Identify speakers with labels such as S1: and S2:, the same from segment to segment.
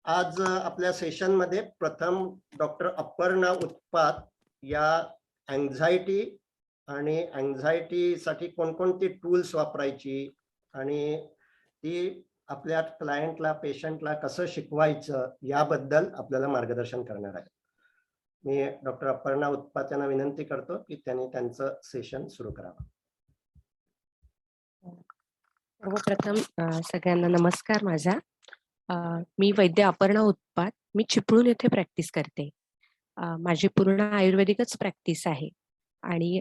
S1: आज आपल्या सेशनमध्ये प्रथम डॉक्टर अपर्णा उत्पात या अँक्झायटी आणि अँक्झायटीसाठी कोणकोणती टूल्स वापरायची आणि ती आपल्या क्लायंटला, पेशंटला कसं शिकवायचं याबद्दल आपल्याला मार्गदर्शन करणार आहे. मी डॉक्टर अपर्णा उत्पात यांना विनंती करतो की त्यांनी त्यांचं सेशन सुरू करावं.
S2: सर्वप्रथम सगळ्यांना नमस्कार माझा. मी वैद्य अपर्णा उत्पात. मी चिपळूण येथे प्रॅक्टिस करते. माझी पूर्ण आयुर्वेदिकच प्रॅक्टिस आहे आणि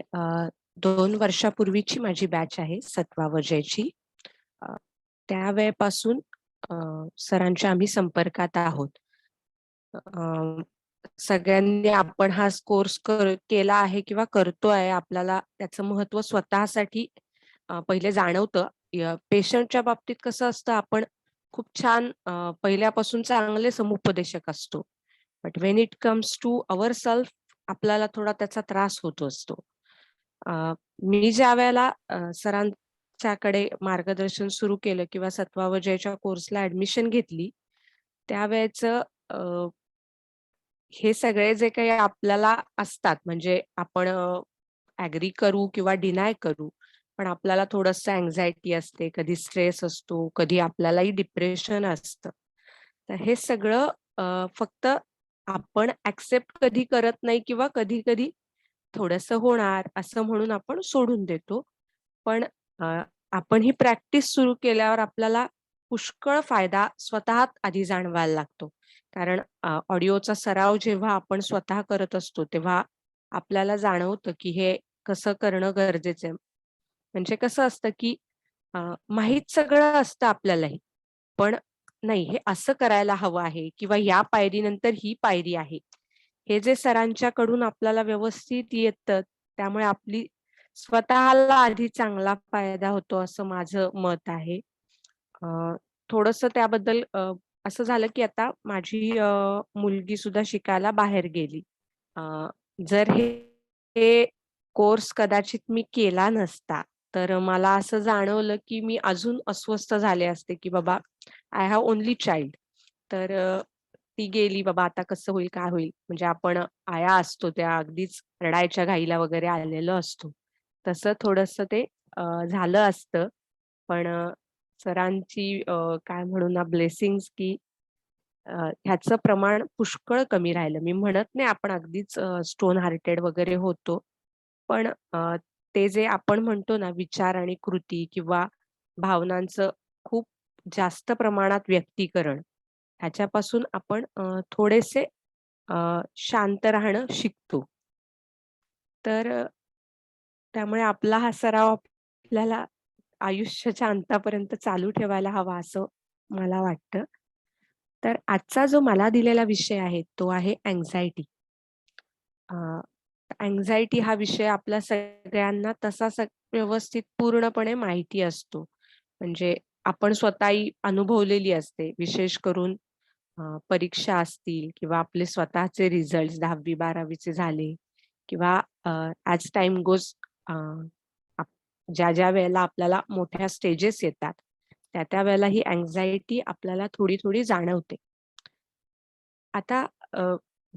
S2: 2 वर्षापूर्वीची माझी बॅच आहे सत्वावजयची. त्या वेळेपासून सरांच्या आम्ही संपर्कात आहोत. सगळ्यांनी आपण हा कोर्स केला आहे किंवा करतोय, आपल्याला त्याचं महत्त्व स्वतःसाठी पहिले जाणवतं. पेशंटच्या बाबतीत कसं असतं, आपण खूप छान पहिल्यापासून चांगले समुपदेशक असतो. But when it comes to our self आपल्याला थोडा त्याचा त्रास होत असतो. मी ज्या वेळेला सरांच्याकडे मार्गदर्शन सुरू केलं किंवा सत्वावजयच्या कोर्सला ऍडमिशन घेतली, त्यावेळेचं हे सगळे जे काही आपल्याला असतात, म्हणजे आपण ऍग्री करू किंवा डिनाय करू, पण आपल्याला थोडंसं अँक्झायटी असते, कधी स्ट्रेस असतो, कधी आपल्यालाही डिप्रेशन असतं. तर हे सगळं फक्त आपण ऍक्सेप्ट कधी करत नाही किंवा कधी-कधी थोडंसं होणार असं म्हणून आपण सोडून देतो. पण आपण ही प्रॅक्टिस सुरू केल्यावर आपल्याला पुष्कळ फायदा स्वतः आधी जाणवायला लागतो. कारण ऑडिओचा सराव जेव्हा आपण स्वतः करत असतो, तेव्हा आपल्याला जाणवतं की हे कसं करणं गरजेचं आहे. म्हणजे कसं असतं की माहीत सगळं असतं आपल्यालाही, पण नाही हे असं करायला हवं आहे किंवा या पायरीनंतर ही पायरी आहे. हे जे सरांच्याकडून आपल्याला व्यवस्थित येतं, त्यामुळे आपली स्वतःला आधी चांगला फायदा होतो असं माझं मत आहे. थोडंसं त्याबद्दल असं झालं की आता माझी मुलगी सुद्धा शिकायला बाहेर गेली. अ, जर हे कोर्स कदाचित मी केला नसता, तर मला असं जाणवलं की मी अजून अस्वस्थ झाले असते, की बाबा आय हॅव ओन्ली चाइल्ड. तर ती गेली बाबा आता कसं होईल, काय होईल? म्हणजे आपण आया असतो त्या अगदीच रडायच्या घाईला वगैरे आलेलो असतो. तसं थोडंसं ते झालं असतं. पण सरांची काय म्हणू ना ब्लेसिंग्स की ह्याचं प्रमाण पुष्कळ कमी राहिलं. मी म्हणत नाही आपण अगदीच स्टोन हार्टेड वगैरे होतो. पण ते जे आपण म्हणतो ना विचार आणि कृती किंवा भावनांचं खूप जास्त प्रमाणात व्यक्तीकरण, ह्याच्यापासून आपण थोडेसे शांत राहणं शिकतो. तर त्यामुळे आपला हा सराव आपल्याला आयुष्याच्या अंतापर्यंत चालू ठेवायला हवा असं मला वाटतं. तर आजचा जो मला दिलेला विषय आहे तो आहे अँक्झायटी. अँक्झायटी हा विषय आपल्या सगळ्यांना तसा व्यवस्थित पूर्णपणे माहिती असतो. म्हणजे आपण स्वतःही अनुभवलेली असते. विशेष करून परीक्षा असतील किंवा आपले स्वतःचे रिझल्ट्स 10वी-12वी चे झाले किंवा ॲज टाईम गोज ज्या वेळेला आपल्याला मोठ्या स्टेजेस येतात, त्या वेळेला ही अँक्झायटी आपल्याला थोडी-थोडी जाणवते. आता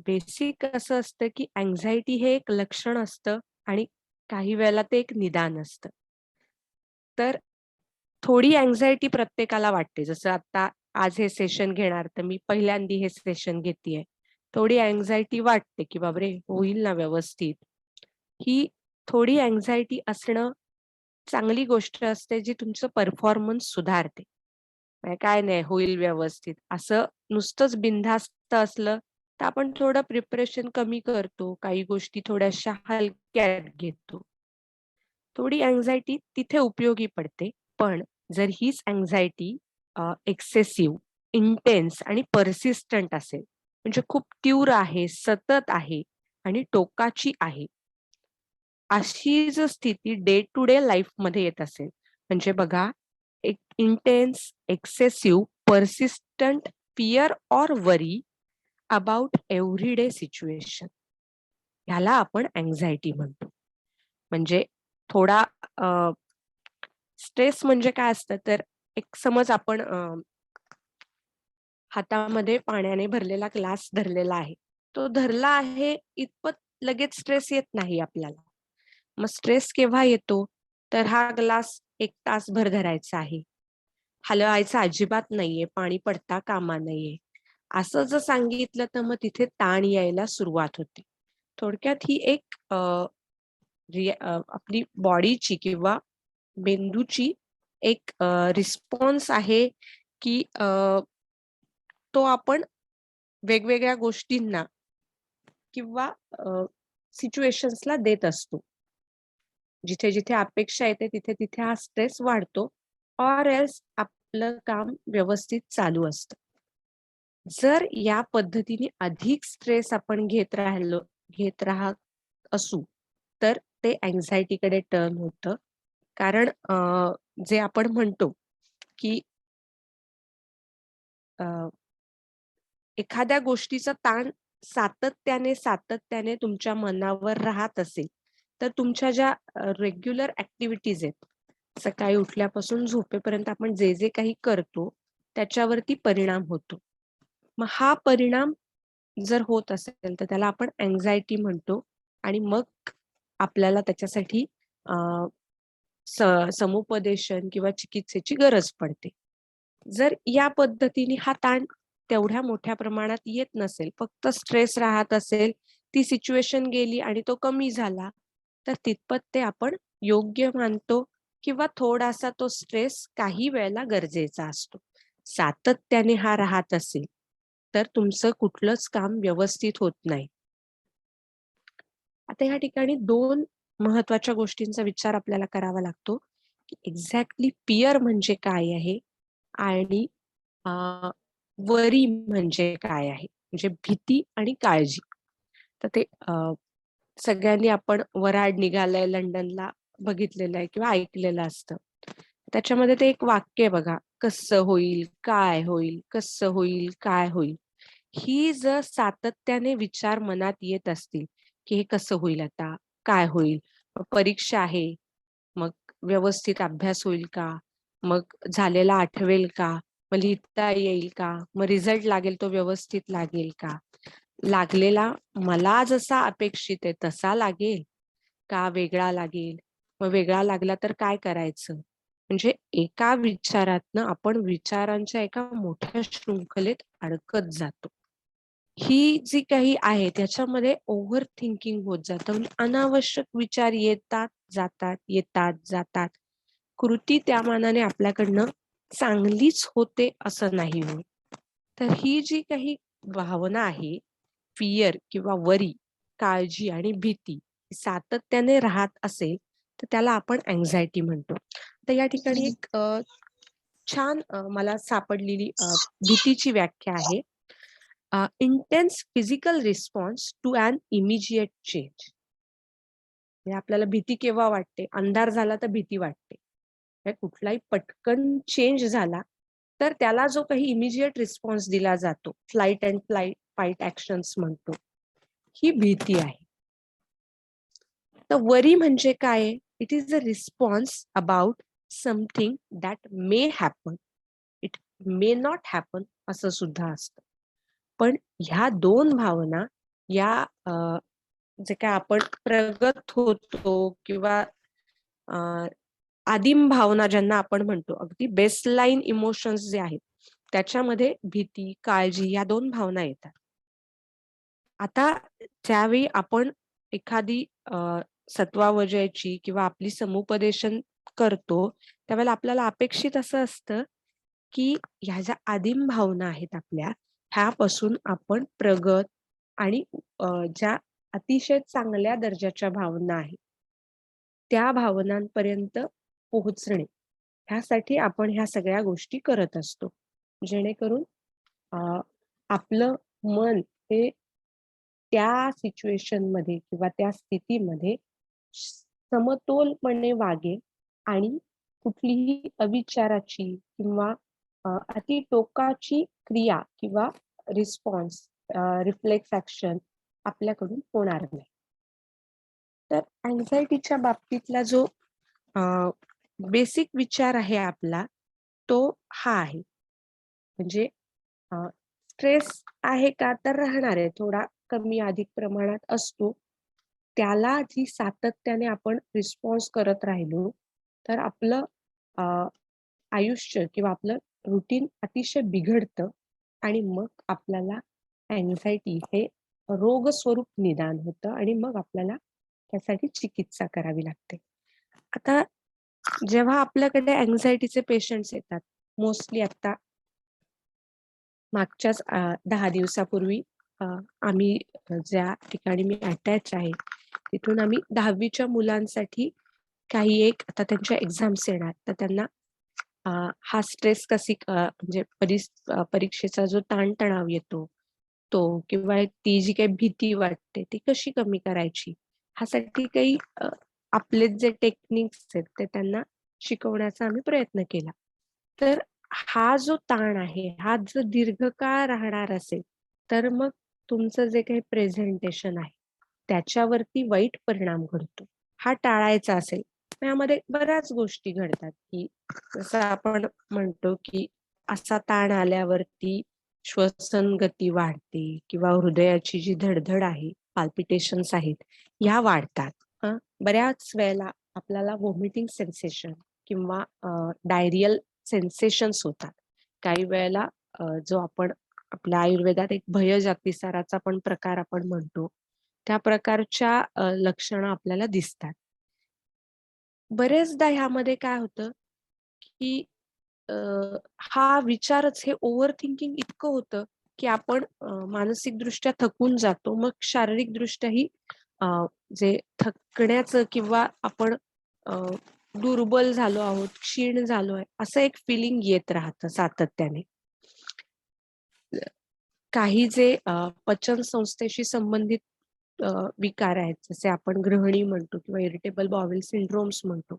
S2: बेसिक असं असतं, की अँक्झायटी हे एक लक्षण असतं आणि काही वेळेला ते एक निदान असतं. तर थोडी अँक्झायटी प्रत्येकाला वाटते. जसं आता आज हे सेशन घेणार, तर मी पहिल्यांदा हे सेशन घेतेय. थोडी अँक्झायटी वाटते, की बापरे! होईल ना व्यवस्थित. ही थोडी अँक्झायटी असणं चांगली गोष्ट असते, जी तुमचं परफॉर्मन्स सुधारते. म्हणजे काय नाही होईल व्यवस्थित. असं नुसतंच बिनधास्त असलं, तर आपण थोडं प्रिपरेशन कमी करतो. काही गोष्टी थोड्याशा हलक्यात घेतो. थोडी अँक्झायटी तिथे उपयोगी पडते. पण जर हीच अँक्झायटी एक्सेसिव्ह, इंटेन्स आणि पर्सिस्टंट असेल, म्हणजे खूप तीव्र आहे, सतत आहे आणि टोकाची आहे. अशी जर स्थिती डे टू डे लाईफमध्ये येत असेल, म्हणजे बघा एक intense, excessive, persistent fear or worry about everyday situation. ह्याला आपण अँक्झायटी म्हणतो. म्हणजे थोडा स्ट्रेस म्हणजे काय असतं तर एक समज आपण हातामध्ये पाण्याने भरलेला ग्लास धरलेला आहे. तो धरला आहे इतपत लगेच स्ट्रेस येत नाही आपल्याला. मग स्ट्रेस केव्हा येतो? तर हा ग्लास 1 तासभर धरायचा आहे. हलवायचा अजिबात नाहीये, पाणी पडता कामा नये. असं जर सांगितलं तर मग तिथे ताण यायला सुरुवात होते. थोडक्यात ही एक आपली बॉडीची किंवा मेंदूची एक रिस्पॉन्स आहे, की तो आपण वेगवेगळ्या गोष्टींना किंवा सिच्युएशन्सला देत असतो. जिथे-जिथे अपेक्षा येते तिथे-तिथे हा स्ट्रेस वाढतो ऑर एल्स आपलं काम व्यवस्थित चालू असतं. जर या पद्धतीने अधिक स्ट्रेस आपण घेत राहत असू, तर ते अँक्झायटीकडे टर्न होतं. कारण जे आपण म्हणतो, की अ, एखाद्या गोष्टीचा ताण सातत्याने तुमच्या मनावर राहत असेल, तर तुमच्या ज्या रेग्युलर ॲक्टिव्हिटीज आहेत, सकाळी उठल्यापासून झोपेपर्यंत आपण जे काही करतो, त्याच्यावरती परिणाम होतो. मग हा परिणाम जर होत असेल, तर त्याला आपण अँक्झायटी म्हणतो आणि मग आपल्याला त्याच्यासाठी अ, स समुपदेशन किंवा चिकित्सेची गरज पडते. जर या पद्धतीने हा ताण तेवढ्या मोठ्या प्रमाणात येत नसेल, फक्त स्ट्रेस राहत असेल, ती सिच्युएशन गेली आणि तो कमी झाला, तर तितपत ते आपण योग्य मानतो किंवा थोडासा तो स्ट्रेस काही वेळेला गरजेचा असतो. सातत्याने हा राहत असेल, तर तुमचं कुठलंच काम व्यवस्थित होत नाही. आता या ठिकाणी 2 महत्त्वाच्या गोष्टींचा विचार आपल्याला करावा लागतो, की एक्झॅक्टली फिअर म्हणजे काय आहे आणि अ, वरी म्हणजे काय आहे? म्हणजे भीती आणि काळजी. तर ते सगळ्यांनी आपण वऱ्हाड निघालंय लंडनला बघितलेलं आहे किंवा ऐकलेलं असतं. त्याच्यामध्ये ते एक वाक्य आहे बघा, "कसं होईल? काय होईल? कसं होईल? काय होईल?" ही जर सातत्याने विचार मनात येत असतील, की हे कसं होईल आता? काय होईल? परीक्षा आहे, मग व्यवस्थित अभ्यास होईल का? मग झालेला आठवेल का? मग लिहिता येईल का? मग रिझल्ट लागेल तो व्यवस्थित लागेल का? लागलेला मला जसा अपेक्षित आहे तसा लागेल का वेगळा लागेल? मग वेगळा लागला तर काय करायचं? म्हणजे एका विचारातनं आपण विचारांच्या एका मोठ्या शृंखलेत अडकत जातो. ही जी काही आहे त्याच्यामध्ये ओव्हर थिंकिंग होत जातं. म्हणजे अनावश्यक विचार येतात, जातात, येतात, जातात. कृती त्या मानाने आपल्याकडनं चांगलीच होते असं नाही होत. तर ही जी काही भावना आहे, फिअर किंवा वरी, काळजी आणि भीती सातत्याने राहत असेल, तर त्याला आपण अँक्झायटी म्हणतो. तर या ठिकाणी एक छान मला सापडलेली भीतीची व्याख्या आहे. Intense physical response to an immediate change. म्हणजे आपल्याला भीती केव्हा वाटते? अंधार झाला तर भीती वाटते. म्हणजे कुठलाही पटकन चेंज झाला, तर त्याला जो काही इमिजिएट रिस्पॉन्स दिला जातो, फ्लाइट अँड फाईट ॲक्शन्स म्हणतो, ही भीती आहे. तर वरी म्हणजे काय? It is a response about something that may happen. It may not happen असं सुद्धा असतं. पण ह्या 2 भावना या जे काय आपण प्रगत होतो किंवा अ, आदिम भावना ज्यांना आपण म्हणतो, अगदी बेसलाईन इमोशन्स जे आहेत, त्याच्यामध्ये भीती, काळजी या 2 भावना येतात. आता ज्यावेळी आपण एखादी सत्वावजयची किंवा आपली समुपदेशन करतो, त्यावेळेला आपल्याला अपेक्षित असं असतं, की ह्या ज्या आदिम भावना आहेत आपल्या, ह्यापासून आपण प्रगत आणि ज्या अतिशय चांगल्या दर्जाच्या भावना आहेत, त्या भावनांपर्यंत पोहोचणे, ह्यासाठी आपण ह्या सगळ्या गोष्टी करत असतो. जेणेकरून अ, आपलं मन हे त्या सिच्युएशनमध्ये किंवा त्या स्थितीमध्ये समतोलपणे वागेल आणि कुठलीही अविचाराची किंवा अति टोकाची क्रिया किंवा रिस्पॉन्स रिफ्लेक्स ऍक्शन आपल्याकडून होणार नाही. तर अँक्झायटीच्या बाबतीतला जो बेसिक विचार आहे आपला, तो हा आहे. म्हणजे स्ट्रेस आहे का? तर राहणार आहे. थोडा कमी अधिक प्रमाणात असतो. त्याला जी सातत्याने आपण रिस्पॉन्स करत राहिलो, तर आपलं अ, आयुष्य किंवा आपलं रुटीन अतिशय बिघडतं आणि मग आपल्याला अँक्झायटी हे रोगस्वरूप निदान होतं आणि मग आपल्याला त्यासाठी चिकित्सा करावी लागते. आता जेव्हा आपल्याकडे अँक्झायटीचे पेशंट्स येतात, मोस्टली आता मागच्याच 10 दिवसापूर्वी आम्ही ज्या ठिकाणी मी अटॅच आहे, तिथून आम्ही 10वीच्या मुलांसाठी काही एक आता त्यांच्या एक्झाम्स येणार, तर त्यांना हा स्ट्रेस म्हणजे परीक्षेचा जो ताणतणाव येतो, तो किंवा ती जी काही भीती वाटते, ती कशी कमी करायची? ह्यासाठी काही आपले जे टेक्निक्स आहेत, ते त्यांना शिकवण्याचा आम्ही प्रयत्न केला. तर हा जो ताण आहे, हा जर दीर्घकाळ राहणार असेल, तर मग तुमचं जे काही प्रेझेंटेशन आहे, त्याच्यावरती वाईट परिणाम घडतो. हा टाळायचा असेल, तर यामध्ये बऱ्याच गोष्टी घडतात, की जसं आपण म्हणतो, की असा ताण आल्यावरती श्वसन गती वाढते किंवा हृदयाची जी धडधड आहे, पाल्पिटेशन्स आहेत, ह्या वाढतात. बऱ्याच वेळेला आपल्याला व्हॉमिटिंग सेन्सेशन किंवा डायरियल सेन्सेशन्स होतात. काही वेळेला जो आपण आपल्या आयुर्वेदात एक भयजातिसाराचा पण प्रकार आपण म्हणतो, त्या प्रकारच्या लक्षणं आपल्याला दिसतात. बरेचदा ह्यामध्ये काय होतं, की अ, हा विचारच हे ओव्हर थिंकिंग इतकं होतं, की आपण मानसिकदृष्ट्या थकून जातो. मग शारीरिकदृष्ट्याही अ, जे थकण्याचं किंवा आपण अ, दुर्बल झालो आहोत, क्षीण झालोय, असं एक फिलिंग येत राहतं सातत्याने. काही जे पचन संस्थेशी संबंधित विकार आहेत, जसे आपण ग्रहणी म्हणतो किंवा इरिटेबल बॉवेल सिंड्रोम्स म्हणतो,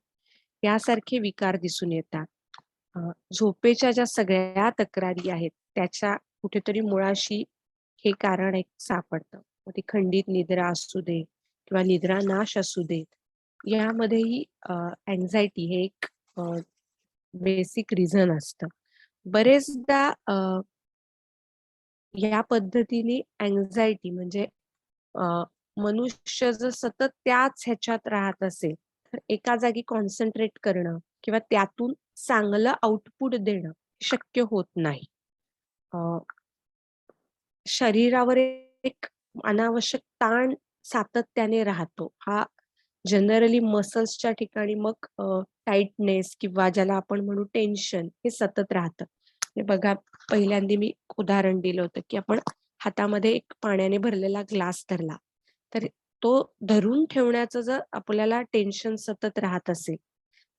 S2: यासारखे विकार दिसून येतात. झोपेच्या ज्या सगळ्या तक्रारी आहेत, त्याच्या कुठेतरी मुळाशी हे कारण एक सापडतं. मग ती खंडित निद्रा असू दे किंवा निद्रानाश असू देत, यामध्येही अँक्झायटी हे एक बेसिक रिझन असतं. बरेचदा या पद्धतीने अँक्झायटी म्हणजे अ, मनुष्य जर सतत त्याच ह्याच्यात राहत असेल, तर एका जागी कॉन्सन्ट्रेट करणं किंवा त्यातून चांगलं आउटपुट देणं शक्य होत नाही. अ, शरीरावर एक अनावश्यक ताण सातत्याने राहतो. हा जनरली मसल्सच्या ठिकाणी मग टाईटनेस किंवा ज्याला आपण म्हणू टेन्शन हे सतत राहतं. हे बघा, पहिल्यांदा मी एक उदाहरण दिलं होतं, की आपण हातामध्ये एक पाण्याने भरलेला ग्लास धरला, तर तो धरून ठेवण्याचं जर आपल्याला टेन्शन सतत राहत असेल,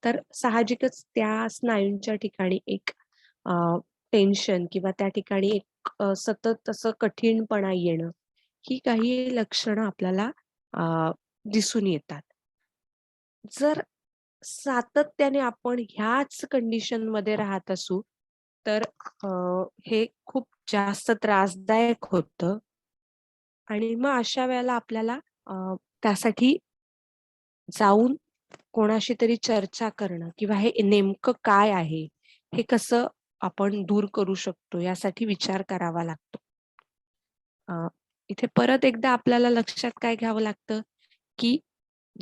S2: तर साहजिकच त्या स्नायूंच्या ठिकाणी एक टेन्शन किंवा त्या ठिकाणी एक सतत असं कठीणपणा येणं, ही काही लक्षणं आपल्याला दिसून येतात. जर सातत्याने आपण ह्याच कंडिशनमध्ये राहत असू, तर हे खूप जास्त त्रासदायक होतं आणि मग अशा वेळेला आपल्याला अ, त्यासाठी जाऊन कोणाशी तरी चर्चा करणं किंवा हे नेमकं काय आहे? हे कसं आपण दूर करू शकतो यासाठी विचार करावा लागतो. इथे परत एकदा आपल्याला लक्षात काय घ्यावं लागतं, की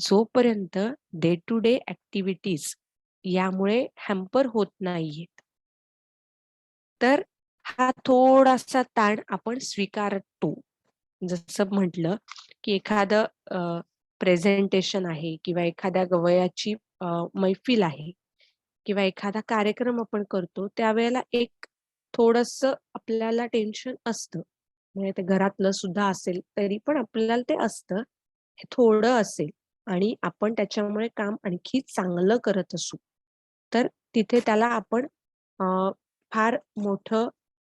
S2: जोपर्यंत डे टू डे ॲक्टिव्हिटीज यामुळे हॅम्पर होत नाहीयेत, तर हा थोडासा ताण आपण स्वीकारतो. जसं म्हटलं, की एखादं प्रेझेंटेशन आहे किंवा एखाद्या गवयाची मैफिल आहे किंवा एखादा कार्यक्रम आपण करतो, त्यावेळेला एक थोडंसं आपल्याला टेन्शन असतं. म्हणजे ते घरातलं सुद्धा असेल, तरी पण आपल्याला ते असतं. हे थोडं असेल आणि आपण त्याच्यामुळे काम आणखी चांगलं करत असू, तर तिथे त्याला आपण अ, फार मोठं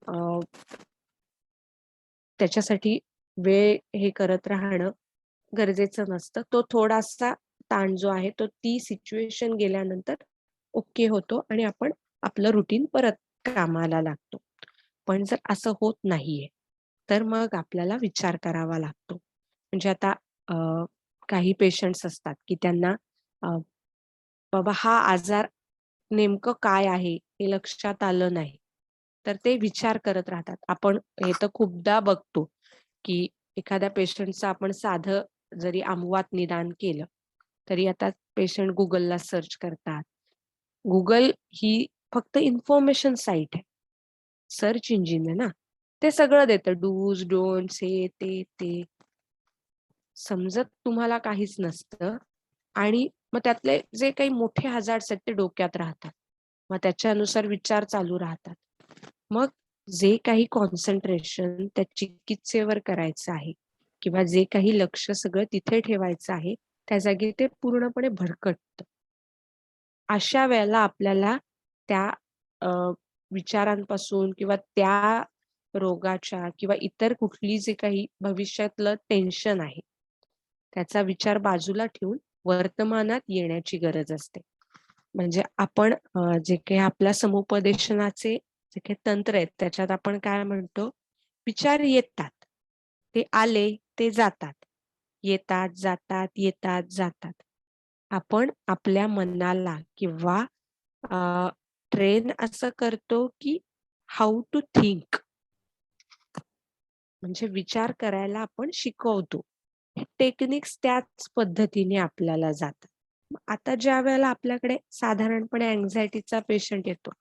S2: अ, त्याच्यासाठी वेळ हे करत राहणं गरजेचं नसतं. तो थोडासा ताण जो आहे तो ती सिच्युएशन गेल्यानंतर ओके होतो आणि आपण आपलं रुटीन परत कामाला लागतो. पण जर असं होत नाहीये, तर मग आपल्याला विचार करावा लागतो. म्हणजे आता अ, काही पेशंट्स असतात, की त्यांना बाबा हा आजार नेमकं काय आहे हे लक्षात आलं नाही. तर ते विचार करत राहतात. आपण हे तर खूपदा बघतो, की एखाद्या पेशंटचं आपण साधं जरी अमवात निदान केलं, तरी आता पेशंट Googleला सर्च करतात. Google ही फक्त इन्फॉर्मेशन साइट आहे. सर्च इंजिन आहे ना. ते सगळं देतं. डूज, डोंट्स हे, ते. समजत तुम्हाला काहीच नसतं आणि मग त्यातले जे काही मोठे हझार्ड्स आहेत ते डोक्यात राहतात. मग त्याच्यानुसार विचार चालू राहतात. मग जे काही कॉन्सन्ट्रेशन त्या चिकित्सेवर करायचं आहे किंवा जे काही लक्ष सगळं तिथे ठेवायचं आहे, त्या जागी ते पूर्णपणे भरकटतं. अशा वेळेला आपल्याला त्या अ, विचारांपासून किंवा त्या रोगाच्या किंवा इतर कुठली जे काही भविष्यातलं टेन्शन आहे, त्याचा विचार बाजूला ठेवून वर्तमानात येण्याची गरज असते. म्हणजे आपण जे काही आपल्या समुपदेशनाचे जे काही तंत्र आहेत, त्याच्यात आपण काय म्हणतो, विचार येतात. ते आले, ते जातात. येतात, जातात, येतात, जातात. आपण आपल्या मनाला किंवा ट्रेन असं करतो, की हाऊ टू थिंक म्हणजे विचार करायला आपण शिकवतो. हे टेक्निक्स त्याच पद्धतीने आपल्याला जातात. आता ज्या वेळेला आपल्याकडे साधारणपणे अँक्झायटीचा पेशंट येतो,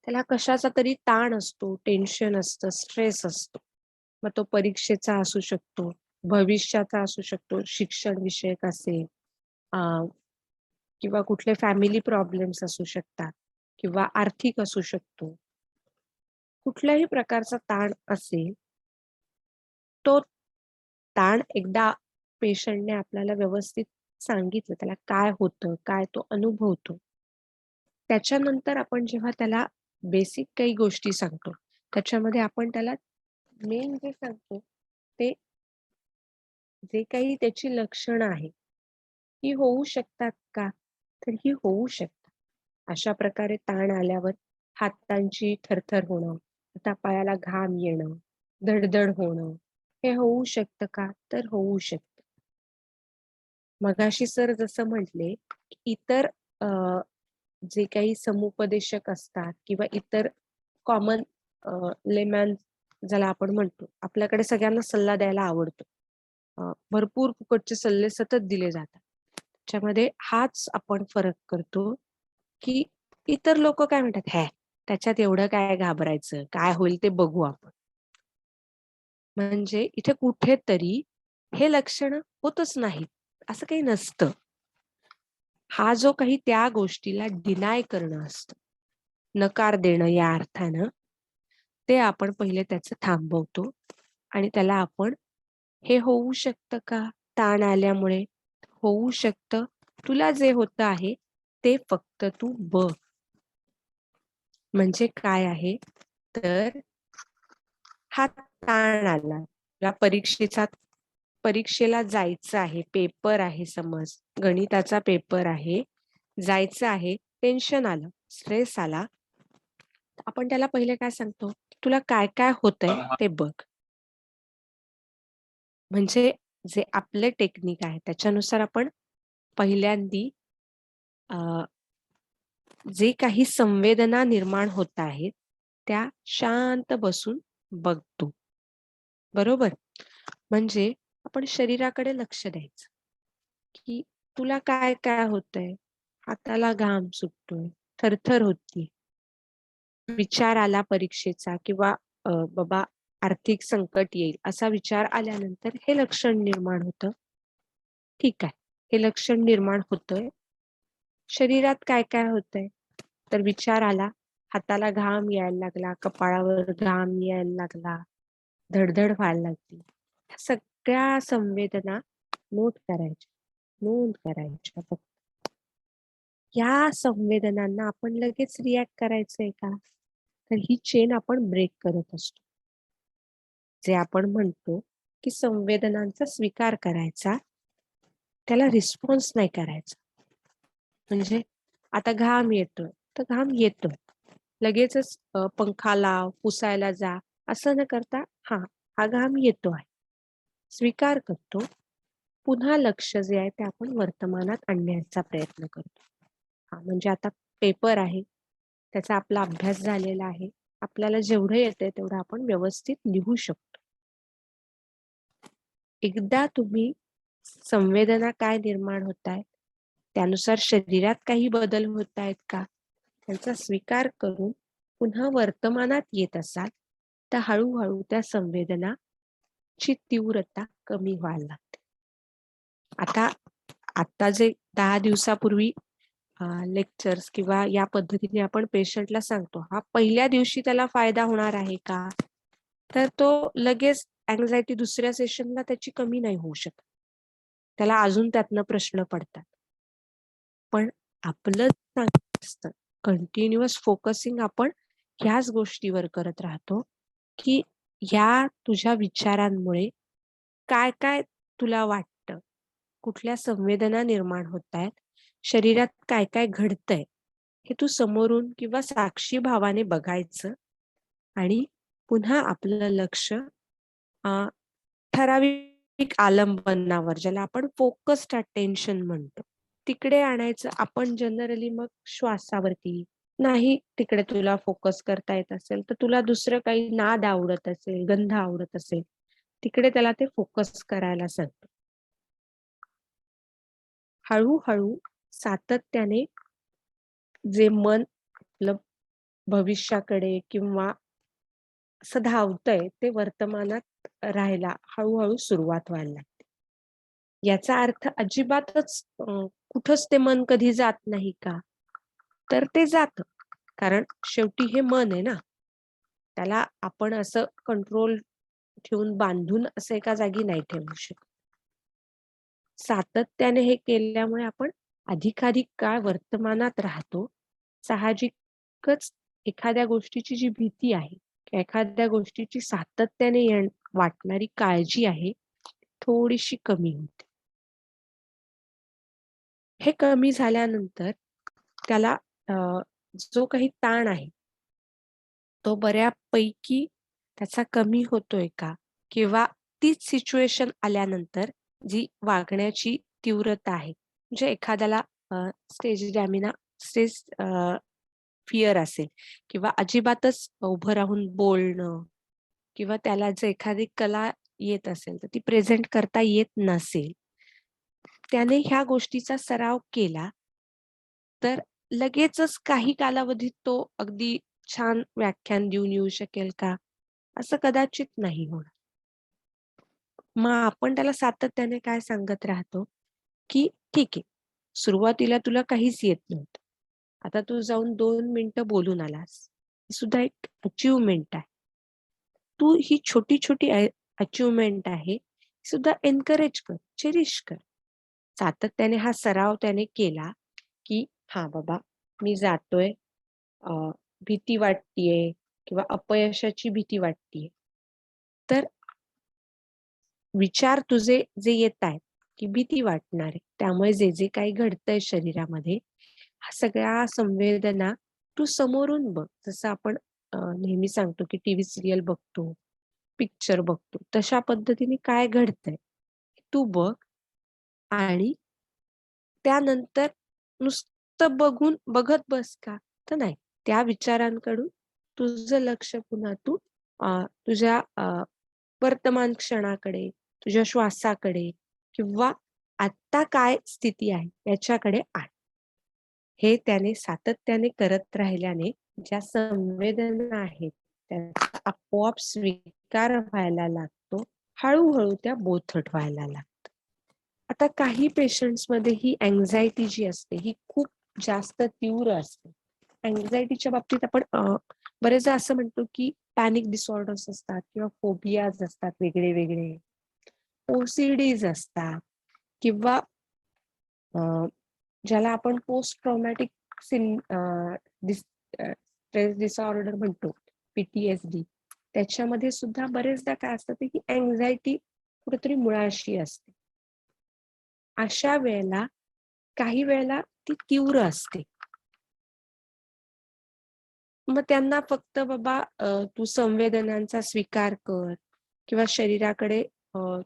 S2: त्याला कशाचा तरी ताण असतो, टेन्शन असतं, स्ट्रेस असतो. मग तो परीक्षेचा असू शकतो, भविष्याचा असू शकतो, शिक्षण विषयक असेल अ, किंवा कुठले फॅमिली प्रॉब्लेम्स असू शकतात किंवा आर्थिक असू शकतो. कुठल्याही प्रकारचा ताण असेल, तो ताण एकदा पेशंटने आपल्याला व्यवस्थित सांगितलं, त्याला काय होतं, काय तो अनुभवतो. त्याच्यानंतर आपण जेव्हा त्याला बेसिक काही गोष्टी सांगतो, त्याच्यामध्ये आपण त्याला मेन जे सांगतो, ते जे काही त्याची लक्षणं आहेत, ही होऊ शकतात का? तर ही होऊ शकतात. अशा प्रकारे ताण आल्यावर हातांची थरथर होणं, हातापायाला घाम येणं, धडधड होणं, हे होऊ शकतं का? तर होऊ शकतं. मगाशी सर जसं म्हटले, इतर अ, जे काही समुपदेशक असतात किंवा इतर कॉमन लेमॅन ज्याला आपण म्हणतो, आपल्याकडे सगळ्यांना सल्ला द्यायला आवडतो. भरपूर फुकटचे सल्ले सतत दिले जातात. त्याच्यामध्ये हाच आपण फरक करतो, की इतर लोकं काय म्हणतात, "हॅ, त्याच्यात एवढं काय घाबरायचं? काय होईल ते बघू आपण." म्हणजे इथे कुठेतरी हे लक्षणं होतच नाहीत, असं काही नसतं. हा जो काही त्या गोष्टीला डिनाय करणं असतं, नकार देणं या अर्थानं, ते आपण पहिले त्याचं थांबवतो आणि त्याला आपण हे होऊ शकतं का? ताण आल्यामुळे होऊ शकतं. तुला जे होतं आहे ते फक्त तू बघ. म्हणजे काय आहे? तर हा ताण आला. या परीक्षेला जायचं आहे, पेपर आहे समज, गणिताचा पेपर आहे, जायचं आहे, टेन्शन आलं, स्ट्रेस आला. आपण त्याला पहिले काय सांगतो? तुला काय-काय होतंय ते बघ. म्हणजे जे आपले टेक्निक आहे त्याच्यानुसार आपण पहिल्यांदी अ, जे काही संवेदना निर्माण होत आहेत, त्या शांत बसून बघतो. बरोबर? म्हणजे आपण शरीराकडे लक्ष द्यायचं, की तुला काय-काय होतंय? हाताला घाम सुटतोय, थरथर होतीये. विचार आला परीक्षेचा किंवा बाबा आर्थिक संकट येईल असा विचार आल्यानंतर हे लक्षण निर्माण होतं. ठीक आहे. हे लक्षण निर्माण होतंय. शरीरात काय-काय होतंय? तर विचार आला, हाताला घाम यायला लागला, कपाळावर घाम यायला लागला, धडधड व्हायला लागली. ह्या सगळ्या संवेदना नोट करायच्या, नोंद करायच्या फक्त. या संवेदनांना आपण लगेच रिएक्ट करायचंय का? तर ही चेन आपण ब्रेक करत असतो. जे आपण म्हणतो, की संवेदनांचा स्वीकार करायचा, त्याला रिस्पॉन्स नाही करायचा. म्हणजे आता घाम येतोय, तर घाम येतोय. लगेचच पंखा लाव, पुसायला जा, असं न करता हां, हा घाम येतो आहे. स्वीकार करतो. पुन्हा लक्ष जे आहे ते आपण वर्तमानात आणण्याचा प्रयत्न करतो. हां, म्हणजे आता पेपर आहे. त्याचा आपला अभ्यास झालेला आहे. आपल्याला जेवढं येतंय तेवढं आपण व्यवस्थित लिहू शकतो. एकदा तुम्ही संवेदना काय निर्माण होत आहेत, त्यानुसार शरीरात काही बदल होत आहेत का, त्यांचा स्वीकार करून पुन्हा वर्तमानात येत असाल तर हळूहळू त्या संवेदनाची तीव्रता कमी व्हायला लागते. आता जे 10 दिवसापूर्वी लेक्चर्स किंवा या पद्धतीने आपण पेशंटला सांगतो, हा पहिल्या दिवशी त्याला फायदा होणार आहे का, तर तो लगेच अँक्झायटी दुसऱ्या सेशनला त्याची कमी नाही होऊ शकत. त्याला अजून त्यातनं प्रश्न पडतात. पण आपलं चांगलं असतं कंटिन्युअस फोकसिंग आपण ह्याच गोष्टीवर करत राहतो की ह्या तुझ्या विचारांमुळे काय काय तुला वाटतं, कुठल्या संवेदना निर्माण होत आहेत, शरीरात काय काय घडतंय हे तू समोरून किंवा साक्षी भावाने बघायचं आणि पुन्हा आपलं लक्ष ठराविक आलंबनावर, ज्याला आपण फोकस्ड अटेन्शन म्हणतो, तिकडे आणायचं. आपण जनरली मग श्वासावरती नाही, तिकडे तुला फोकस करता येत असेल तर तुला दुसरं काही नाद आवडत असेल, गंध आवडत असेल, तिकडे त्याला ते फोकस करायला सांगतो. हळूहळू सातत्याने जे मन आपलं भविष्याकडे किंवा असं धावतंय ते वर्तमानात राहायला हळूहळू सुरुवात व्हायला लागते. याचा अर्थ अजिबातच कुठंच ते मन कधी जात नाही का, तर ते जातं. कारण शेवटी हे मन आहे ना, त्याला आपण असं कंट्रोल ठेवून बांधून असं एका जागी नाही ठेवू शकत. सातत्याने हे केल्यामुळे आपण अधिकाधिक काळ वर्तमानात राहतो. साहजिकच एखाद्या गोष्टीची जी भीती आहे, एखाद्या गोष्टीची सातत्याने वाटणारी काळजी आहे, थोडीशी कमी होते. हे कमी झाल्यानंतर त्याला जो काही ताण आहे तो बऱ्यापैकी त्याचा कमी होतोय का, किंवा तीच सिच्युएशन आल्यानंतर जी वागण्याची तीव्रता आहे, म्हणजे एखाद्याला स्टेज फिअर असेल किंवा अजिबातच उभं राहून बोलणं, किंवा त्याला जर एखादी कला येत असेल तर ती प्रेझेंट करता येत नसेल, त्याने ह्या गोष्टीचा सराव केला तर लगेचच काही कालावधीत तो अगदी छान व्याख्यान देऊन येऊ शकेल का, असं कदाचित नाही होणार. मग आपण त्याला सातत्याने काय सांगत राहतो की ठीक आहे, सुरुवातीला तुला काहीच येत नव्हतं, आता तू जाऊन 2 मिनिटं बोलून आलास, ही सुद्धा एक अचिव्हमेंट आहे. तू ही छोटी छोटी अचिव्हमेंट आहे सुद्धा एनकरेज कर, चेरिश कर. सातत्याने हा सराव त्याने केला की हा बाबा मी जातोय, भीती वाटतीये किंवा अपयशाची भीती वाटतीये, तर विचार तुझे जे येत आहेत की भीती वाटणार आहे, त्यामुळे जे जे काही घडतंय शरीरामध्ये, हा सगळ्या संवेदना तू समोरून बघ. जसं आपण नेहमी सांगतो की टीव्ही सिरियल बघतो, पिक्चर बघतो, तशा पद्धतीने काय घडतंय तू बघ. आणि त्यानंतर नुसतं बघत बस का, तर नाही, त्या विचारांकडून तुझं लक्ष पुन्हा तू तुझ्या वर्तमान क्षणाकडे, तुझ्या श्वासाकडे किंवा आता काय स्थिती आहे याच्याकडे आण. हे त्याने सातत्याने करत राहिल्याने ज्या संवेदना आहेत त्याचा आपोआप स्वीकार व्हायला लागतो, हळूहळू त्या बोथट व्हायला लागतात. आता काही पेशंट्स मध्ये ही अँक्झायटी जी असते ही खूप जास्त तीव्र असते. अँक्झायटीच्या बाबतीत आपण बरेचदा असं म्हणतो की पॅनिक डिसऑर्डर्स असतात किंवा फोबियाज असतात वेगळे वेगळे, ओसीडीज असतात, किंवा ज्याला आपण पोस्ट ट्रॉमॅटिक स्ट्रेस डिसऑर्डर म्हणतो, PTSD, त्याच्यामध्ये सुद्धा बरेचदा काय असतं की अँक्झायटी कुठेतरी मुळाशी असते. अशा वेळेला काही वेळेला ती तीव्र असते. मग त्यांना फक्त बाबा तू संवेदनांचा स्वीकार कर किंवा शरीराकडे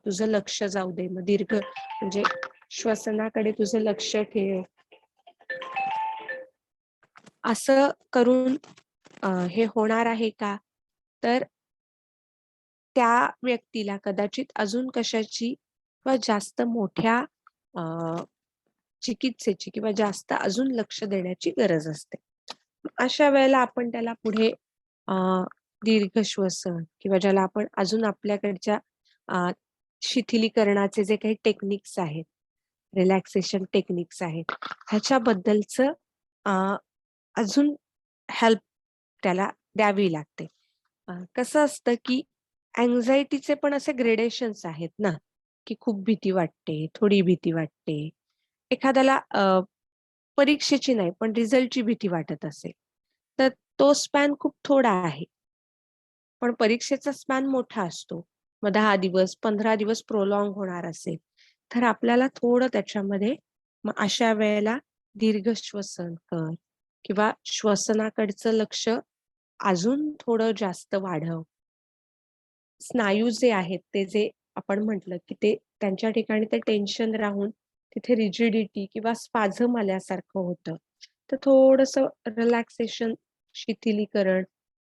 S2: तुझं लक्ष जाऊ दे, मग दीर्घ म्हणजे श्वसनाकडे तुझं लक्ष ठेव, असं करून हे होणार आहे का? तर त्या व्यक्तीला कदाचित अजून कशाची किंवा जास्त मोठ्या अ, चिकित्सेची किंवा जास्त अजून लक्ष देण्याची गरज असते. अशा वेळेला आपण त्याला पुढे अ, दीर्घ श्वसन किंवा ज्याला आपण अजून आपल्याकडच्या अ, शिथिलीकरणाचे जे काही टेक्निक्स आहेत, रिलॅक्सेशन टेक्निक्स आहेत, ह्याच्याबद्दलचं अ, अजून हेल्प त्याला द्यावी लागते. कसं असतं की अँक्झायटीचे पण असे ग्रेडेशन्स आहेत ना, की खूप भीती वाटते, थोडी भीती वाटते. एखाद्याला परीक्षेची नाही, पण रिझल्टची भीती वाटत असेल, तर तो स्पॅन खूप थोडा आहे. पण परीक्षेचा स्पॅन मोठा असतो. मग 10 दिवस, 15 दिवस प्रोलॉन्ग होणार असेल, तर आपल्याला थोडं त्याच्यामध्ये मग अशा वेळेला दीर्घ श्वसन कर किंवा श्वसनाकडचं लक्ष अजून थोडं जास्त वाढव. स्नायू जे आहेत ते जे आपण म्हटलं, की ते त्यांच्या ठिकाणी ते टेन्शन राहून तिथे रिजिडिटी किंवा स्पाझम आल्यासारखं होतं. तर थोडंसं रिलॅक्सेशन, शिथिलीकरण,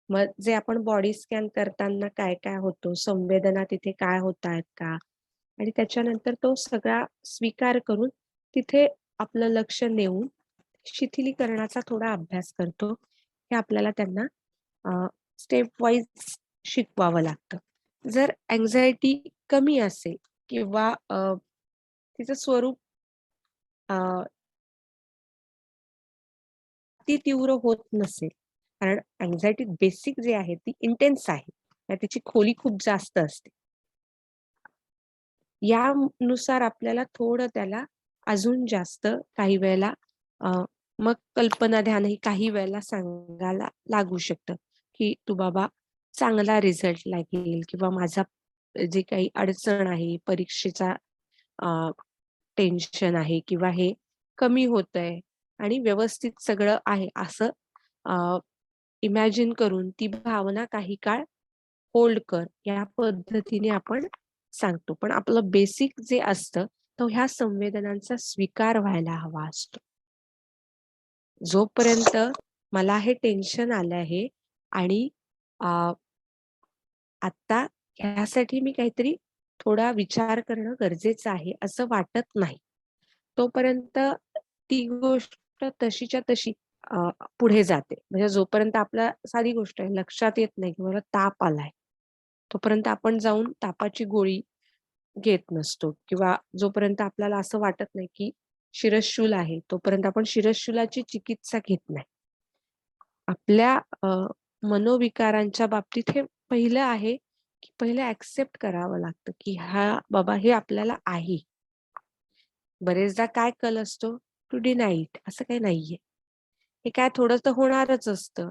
S2: मग जे आपण बॉडी स्कॅन करताना काय-काय होतं, संवेदना तिथे काय होतायत का? आणि त्याच्यानंतर तो सगळा स्वीकार करून तिथे आपलं लक्ष नेऊन शिथिलीकरणाचा थोडा अभ्यास करतो. हे आपल्याला त्यांना स्टेप वाईज शिकवावं लागतं. जर अँक्झायटी कमी असेल किंवा तिचं स्वरूप अ, ती तीव्र होत नसेल, कारण अँक्झायटी बेसिक जे आहे ती इंटेन्स आहे. तिची खोली खूप जास्त असते. यानुसार आपल्याला थोडं त्याला अजून जास्त काही वेळेला अ, मग कल्पना ध्यानही काही वेळेला सांगायला लागू शकतं, की "तू बाबा चांगला रिझल्ट लागेल किंवा माझा जे काही अडचण आहे, परीक्षेचा टेन्शन आहे किंवा हे कमी होतंय आणि व्यवस्थित सगळं आहे." असं इमॅजिन करून ती भावना काही काळ होल्ड कर, या पद्धतीने आपण सांगतो. पण आपलं बेसिक जे असतं, तो ह्या संवेदनांचा स्वीकार व्हायला हवा असतो. जोपर्यंत मला हे टेन्शन आलं आहे आणि अ, आत्ता ह्यासाठी मी काहीतरी थोडा विचार करणं गरजेचं आहे, असं वाटत नाही. तोपर्यंत ती गोष्ट तशीच्या तशी पुढे जाते. म्हणजे जोपर्यंत आपल्या साधी गोष्ट आहे, लक्षात येत नाही की मला ताप आलाय, तोपर्यंत आपण जाऊन तापाची गोळी घेत नसतो किंवा जोपर्यंत आपल्याला असं वाटत नाही की शिरःशूल आहे, तोपर्यंत आपण शिरःशूलाची चिकित्सा घेत नाही. आपल्या मनोविकारांच्या बाबतीत हे पहिलं आहे, की पहिलं ॲक्सेप्ट करावं लागतं, की हां, बाबा हे आपल्याला आहे. बरेचदा काय कल असतो, टू डिनाय इट असं काही नाहीये. हे काय थोडं तर होणारच असतं.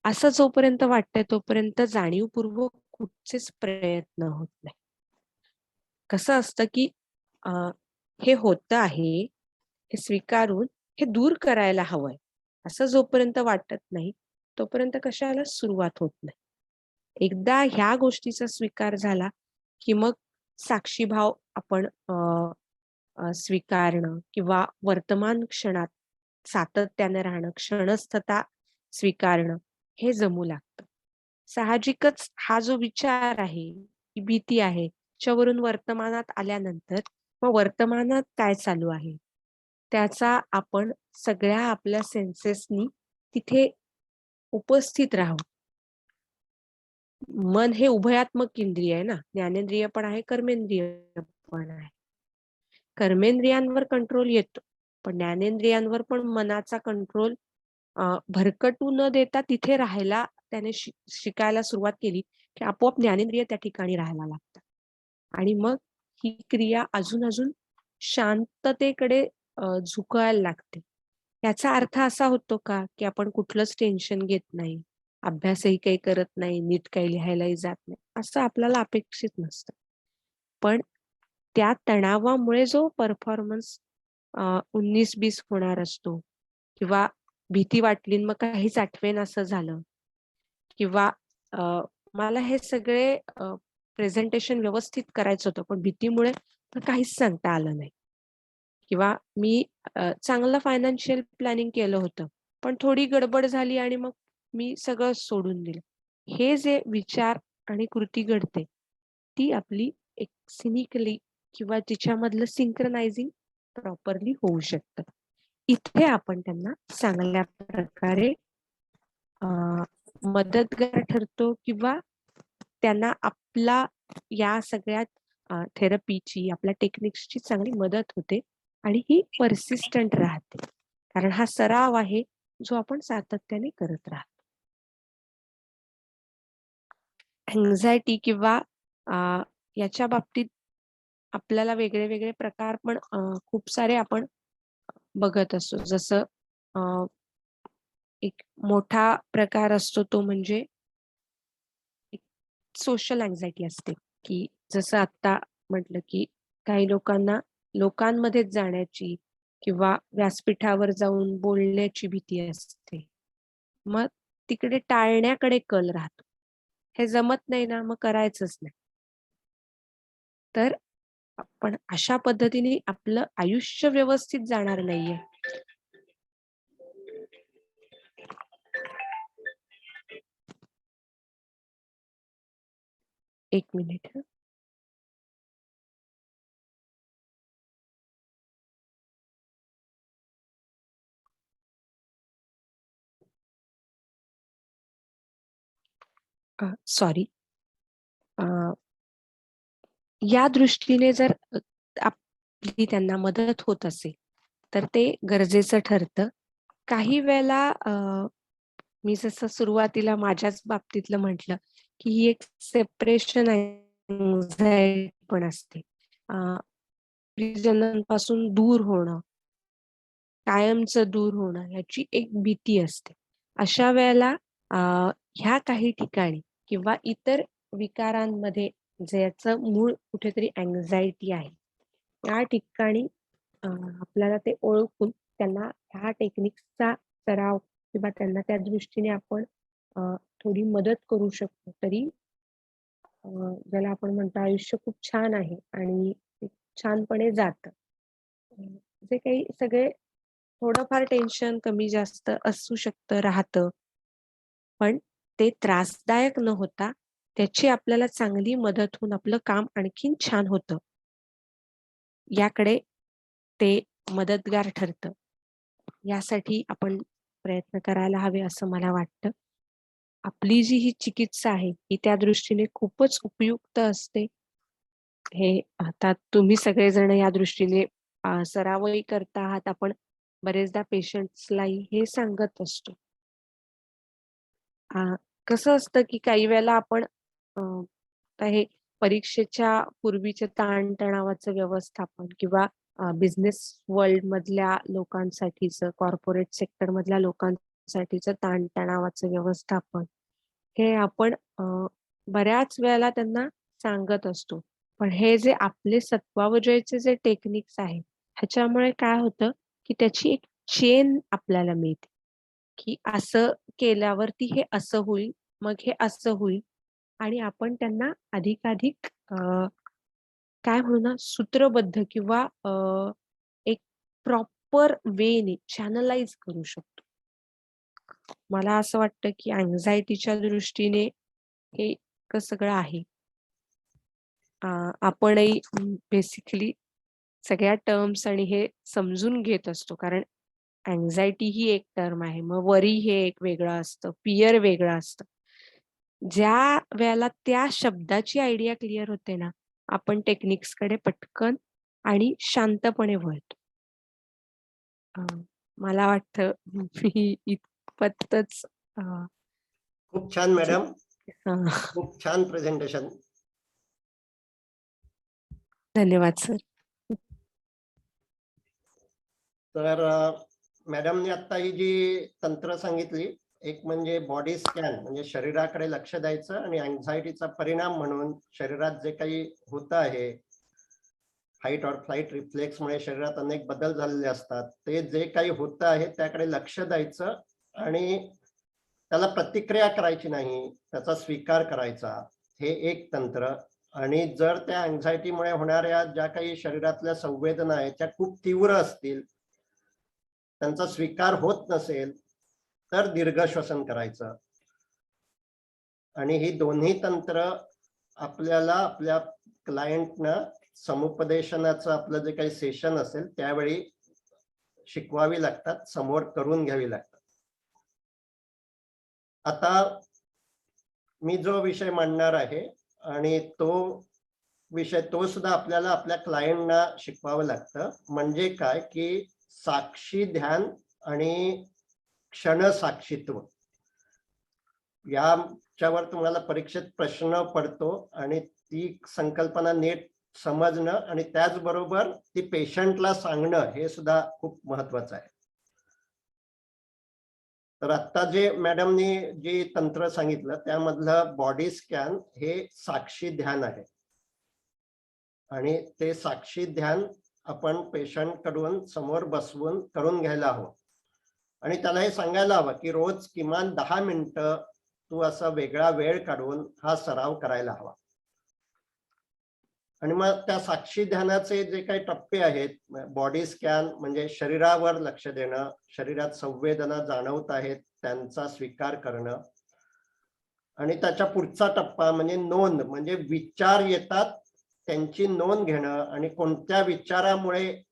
S2: असं जोपर्यंत वाटतंय तोपर्यंत जाणीवपूर्वक कुठचेच प्रयत्न होत नाही. कसं असतं, की अ, हे होतं आहे, हे स्वीकारून हे दूर करायला हवंय. असं जोपर्यंत वाटत नाही, तोपर्यंत कशाला सुरुवात होत नाही. एकदा ह्या गोष्टीचा स्वीकार झाला, की मग साक्षीभाव आपण स्वीकारणं किंवा वर्तमान क्षणात सातत्याने राहणं, क्षणस्थता स्वीकारणं हे जमू लागतं. साहजिकच हा जो विचार आहे, ही भीती आहे, त्याच्यावरून वर्तमानात आल्यानंतर मग वर्तमानात काय चालू आहे, त्याचा आपण सगळ्या आपल्या सेन्सेसनी तिथे उपस्थित राहू. मन हे उभयात्मक इंद्रिय आहे ना, ज्ञानेंद्रिय पण आहे, कर्मेंद्रिय पण आहे. कर्मेंद्रियांवर कंट्रोल येतो, पण ज्ञानेंद्रियांवर पण मनाचा कंट्रोल भरकटू न देता तिथे राहायला त्याने शिकायला सुरुवात केली, की आपोआप ज्ञानेंद्रिय त्या ठिकाणी राहायला लागतात. आणि मग ही क्रिया अजून शांततेकडे झुकायला लागते. याचा अर्थ असा होतो का, की आपण कुठलंच टेन्शन घेत नाही, अभ्यासही काही करत नाही, नीट काही लिहायलाही जात नाही, असं आपल्याला अपेक्षित नसतं. पण त्या तणावामुळे जो परफॉर्मन्स 19-20 होणार असतो किंवा भीती वाटली आणि मग काहीच आठवेनासं झालं किंवा अ, मला हे सगळे प्रेझेंटेशन व्यवस्थित करायचं होतं, पण भीतीमुळे तर काहीच सांगता आलं नाही किंवा मी चांगलं फायनान्शियल प्लॅनिंग केलं होतं, पण थोडी गडबड झाली आणि मग मी सगळं सोडून दिलं. हे जे विचार आणि कृती घडते ती आपली एक सिनिकली किंवा तिच्यामधलं सिंक्रोनायझिंग प्रॉपरली होऊ शकतं. इथे आपण त्यांना चांगल्या प्रकारे मदतगार ठरतो किंवा त्यांना आपला या सगळ्या थेरपीची आपल्या टेक्निक्सची चांगली मदत होते आणि ही परसिस्टंट राहते. कारण हा सराव आहे जो आपण सातत्याने करत राहतो. अँक्झायटी किंवा याच्या बाबतीत आपल्याला वेगळे वेगळे प्रकार पण खूप सारे आपण बघत असतो. जसं एक मोठा प्रकार असतो तो म्हणजे सोशल अँक्झायटी असते, की जसं आता म्हटलं, की काही लोकांना लोकांमध्येच जाण्याची किंवा व्यासपीठावर जाऊन बोलण्याची भीती असते. मग तिकडे टाळण्याकडे कल राहतो. हे जमत नाही ना, मग करायचंच नाही. तर आपण अशा पद्धतीने आपलं आयुष्य व्यवस्थित जाणार नाहीये. एक मिनिट हं. सॉरी. या दृष्टीने जर आपली त्यांना मदत होत असेल, तर ते गरजेचं ठरतं. काही वेळेला मी जसं सुरुवातीला माझ्याच बाबतीतलं म्हटलं, की ही एक सेपरेशन अँक्झायटी पण असते. प्रियजनांपासून दूर होणं, कायमचं दूर होणं याची एक भीती असते. अशा वेळेला ह्या काही ठिकाणी किंवा इतर विकारांमध्ये ज्याचं मूळ कुठेतरी अँक्झायटी आहे, त्या ठिकाणी आपल्याला ते ओळखून त्यांना ह्या टेक्निक्सचा सराव किंवा त्यांना त्या दृष्टीने आपण थोडी मदत करू शकतो. तरी ज्याला आपण म्हणतो आयुष्य खूप छान आहे आणि ते छानपणे जातं. जे काही सगळे थोडंफार टेन्शन कमी जास्त असू शकतं, राहतं. पण ते त्रासदायक न होता त्याची आपल्याला चांगली मदत होऊन आपलं काम आणखीन छान होतं. याकडे ते मदतगार ठरतं. यासाठी आपण प्रयत्न करायला हवे असं मला वाटतं. आपली जी ही चिकित्सा आहे, ही त्या दृष्टीने खूपच उपयुक्त असते. हे आता तुम्ही सगळेजण या दृष्टीने सरावही करता आहात. आपण बरेचदा पेशंट्सलाही हे सांगत असतो. कसं असतं, की काही वेळेला आपण आता हे परीक्षेच्या पूर्वीचे ताणतणावाचं व्यवस्थापन किंवा बिझनेस वर्ल्डमधल्या लोकांसाठीचं, कॉर्पोरेट सेक्टरमधल्या लोकांसाठीचं ताणतणावाचं व्यवस्थापन, हे आपण बऱ्याच वेळेला त्यांना सांगत असतो. पण हे जे आपले सत्वावजयचे जे टेक्निक्स आहेत, ह्याच्यामुळे काय होतं, की त्याची एक चेन आपल्याला मिळते, की असं केल्यावरती हे असं होईल, मग हे असं होईल आणि आपण त्यांना अधिकाधिक काय म्हणू ना, सूत्रबद्ध किंवा एक प्रॉपर वेने चॅनलाइज करू शकतो. मला असं वाटतं, की अँक्झायटीच्या दृष्टीने हे इतकं सगळं आहे. आपणही बेसिकली सगळ्या टर्म्स आणि हे समजून घेत असतो. कारण अँक्झायटी ही एक टर्म आहे. मग वरी हे एक वेगळं असतं, फिअर वेगळं असतं. ज्या वेळेला त्या शब्दाची आयडिया क्लिअर होते ना, आपण टेक्निक्सकडे पटकन आणि शांतपणे वळतो. अ, मला वाटतं मी इतपतच
S1: खूप छान मॅडम.
S2: हां.
S1: खूप छान प्रेझेंटेशन.
S2: धन्यवाद सर.
S1: तर मॅडमने आता ही जी तंत्र सांगितली, एक म्हणजे बॉडी स्कॅन, म्हणजे शरीराकडे लक्ष द्यायचं आणि अँक्झायटीचा परिणाम म्हणून शरीरात जे काही होत आहे, फाईट और फ्लाईट रिफ्लेक्समुळे शरीरात अनेक बदल झालेले असतात, ते जे काही होत आहे त्याकडे लक्ष द्यायचं आणि त्याला प्रतिक्रिया करायची नाही, त्याचा स्वीकार करायचा, हे एक तंत्र. आणि जर त्या अँक्झायटीमुळे होणाऱ्या ज्या काही शरीरातल्या संवेदना आहेत त्या खूप तीव्र असतील, त्यांचा स्वीकार होत नसेल, तर दीर्घ श्वसन करायचं. आणि ही दोन्ही तंत्र आपल्याला आपल्या क्लायंटना समुपदेशनाचं आपलं जे काही सेशन असेल त्यावेळी शिकवावी लागतात, समोर करून घ्यावी लागतात. आता मी जो विषय मांडणार आहे आणि तो विषय तो सुद्धा आपल्याला आपल्या क्लायंटना शिकवावं लागतं. म्हणजे काय की साक्षी ध्यान आणि क्षणसाक्षीत्व याच्यावर तुम्हाला परीक्षेत प्रश्न पडतो आणि ती संकल्पना नीट समजणं आणि त्याचबरोबर ती पेशंटला सांगणं हे सुद्धा खूप महत्वाचं आहे. तर आता जे मॅडमनी जे तंत्र सांगितलं त्यामधलं बॉडी स्कॅन हे साक्षी ध्यान आहे आणि ते साक्षी ध्यान आपण पेशंट कडून समोर बसवून करून घ्यायला हवं आणि त्याला हे सांगायला हवं की रोज किमान 10 मिनिटं तू असा वेगळा वेळ काढून हा सराव करायला हवा. आणि मग त्या साक्षी ध्यानाचे जे काही टप्पे आहेत, बॉडी स्कॅन म्हणजे शरीरावर लक्ष देणं, शरीरात संवेदना जाणवत आहेत त्यांचा स्वीकार करणं आणि त्याच्या पुढचा टप्पा म्हणजे नोंद, म्हणजे विचार येतात त्यांची नोंद घेणं आणि कोणत्या विचारामुळे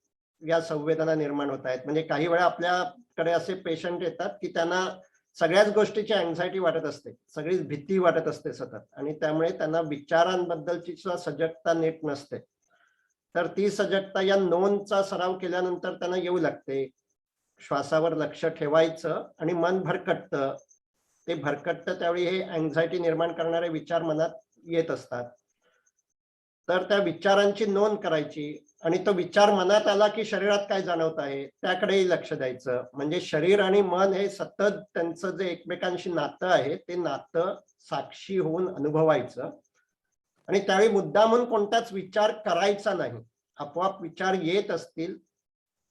S1: या संवेदना निर्माण होत आहेत. म्हणजे काही वेळा आपल्याकडे असे पेशंट येतात की त्यांना सगळ्याच गोष्टीची अँझायटी वाटत असते, सगळीच भीती वाटत असते सतत आणि त्यामुळे त्यांना विचारांबद्दलची सुद्धा सजगता नीट नसते. तर ती सजगता या नोंदचा सराव केल्यानंतर त्यांना येऊ लागते. श्वासावर लक्ष ठेवायचं आणि मन भरकटतं. ते भरकटतं त्यावेळी हे अँझायटी निर्माण करणारे विचार मनात येत असतात. तर त्या विचारांची नोंद करायची आणि तो विचार मनात आला की शरीरात काय जाणवत आहे त्याकडेही लक्ष द्यायचं. म्हणजे शरीर आणि मन हे सतत त्यांचं जे एकमेकांशी नातं आहे ते नातं साक्षी होऊन अनुभवायचं आणि त्यावेळी मुद्दामून कोणताच विचार करायचा नाही. आपोआप विचार येत असतील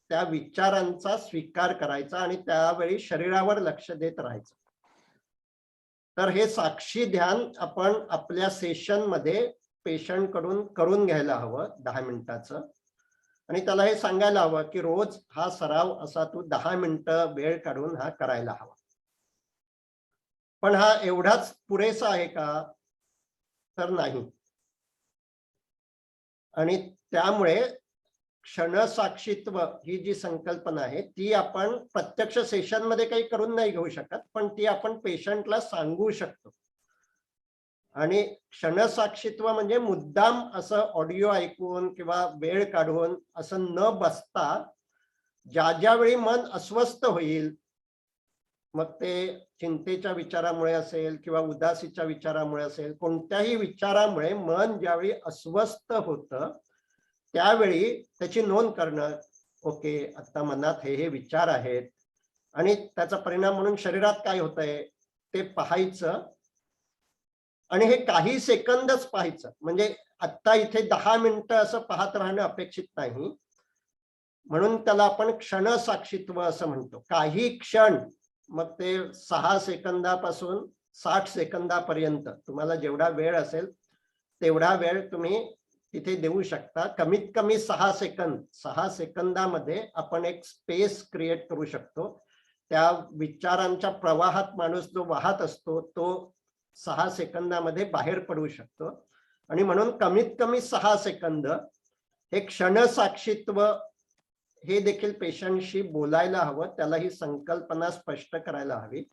S1: त्या विचारांचा स्वीकार करायचा आणि त्यावेळी शरीरावर लक्ष देत राहायचं. तर हे साक्षी ध्यान आपण आपल्या सेशन मध्ये पेशंट कडून करून घ्यायला हवं 10 मिनिटाचं आणि त्याला हे सांगायला हवं की रोज हा सराव असा तू 10 मिनिटं वेळ काढून हा करायला हवा. पण हा एवढाच पुरेसा आहे का? तर नाही. आणि त्यामुळे क्षणसाक्षीत्व ही जी संकल्पना आहे ती आपण प्रत्यक्ष सेशन मध्ये काही करून नाही घेऊ शकत, पण ती आपण पेशंटला सांगू शकतो. आणि क्षणसाक्षीत्व म्हणजे मुद्दाम असं ऑडिओ ऐकून किंवा वेळ काढून असं न बसता ज्या वेळी मन अस्वस्थ होईल, मग ते चिंतेच्या विचारामुळे असेल किंवा उदासीच्या विचारामुळे असेल, कोणत्याही विचारामुळे मन ज्यावेळी अस्वस्थ होतं त्यावेळी त्याची नोंद करणं. ओके, आता मनात हे विचार आहेत आणि त्याचा परिणाम म्हणून शरीरात काय होतंय ते पाहायचं आणि हे काही सेकंदच पाहायचं. म्हणजे आता इथे 10 मिनिटं असं पाहत राहणं अपेक्षित नाही. म्हणून त्याला आपण क्षणसाक्षीत्व असं म्हणतो. काही क्षण, मग ते 6 सेकंदापासून 60 सेकंदापर्यंत तुम्हाला जेवढा वेळ असेल तेवढा वेळ तुम्ही तिथे देऊ शकता. कमीत कमी 6 सेकंद, 6 सेकंदामध्ये आपण एक स्पेस क्रिएट करू शकतो. त्या विचारांच्या प्रवाहात माणूस जो वाहत असतो तो 6 सेकंदामध्ये बाहेर पडू शकतो. आणि म्हणून कमीत कमी 6 सेकंद हे क्षणसाक्षीत्व हे देखील पेशंटशी बोलायला हवं. त्याला ही संकल्पना स्पष्ट करायला हवी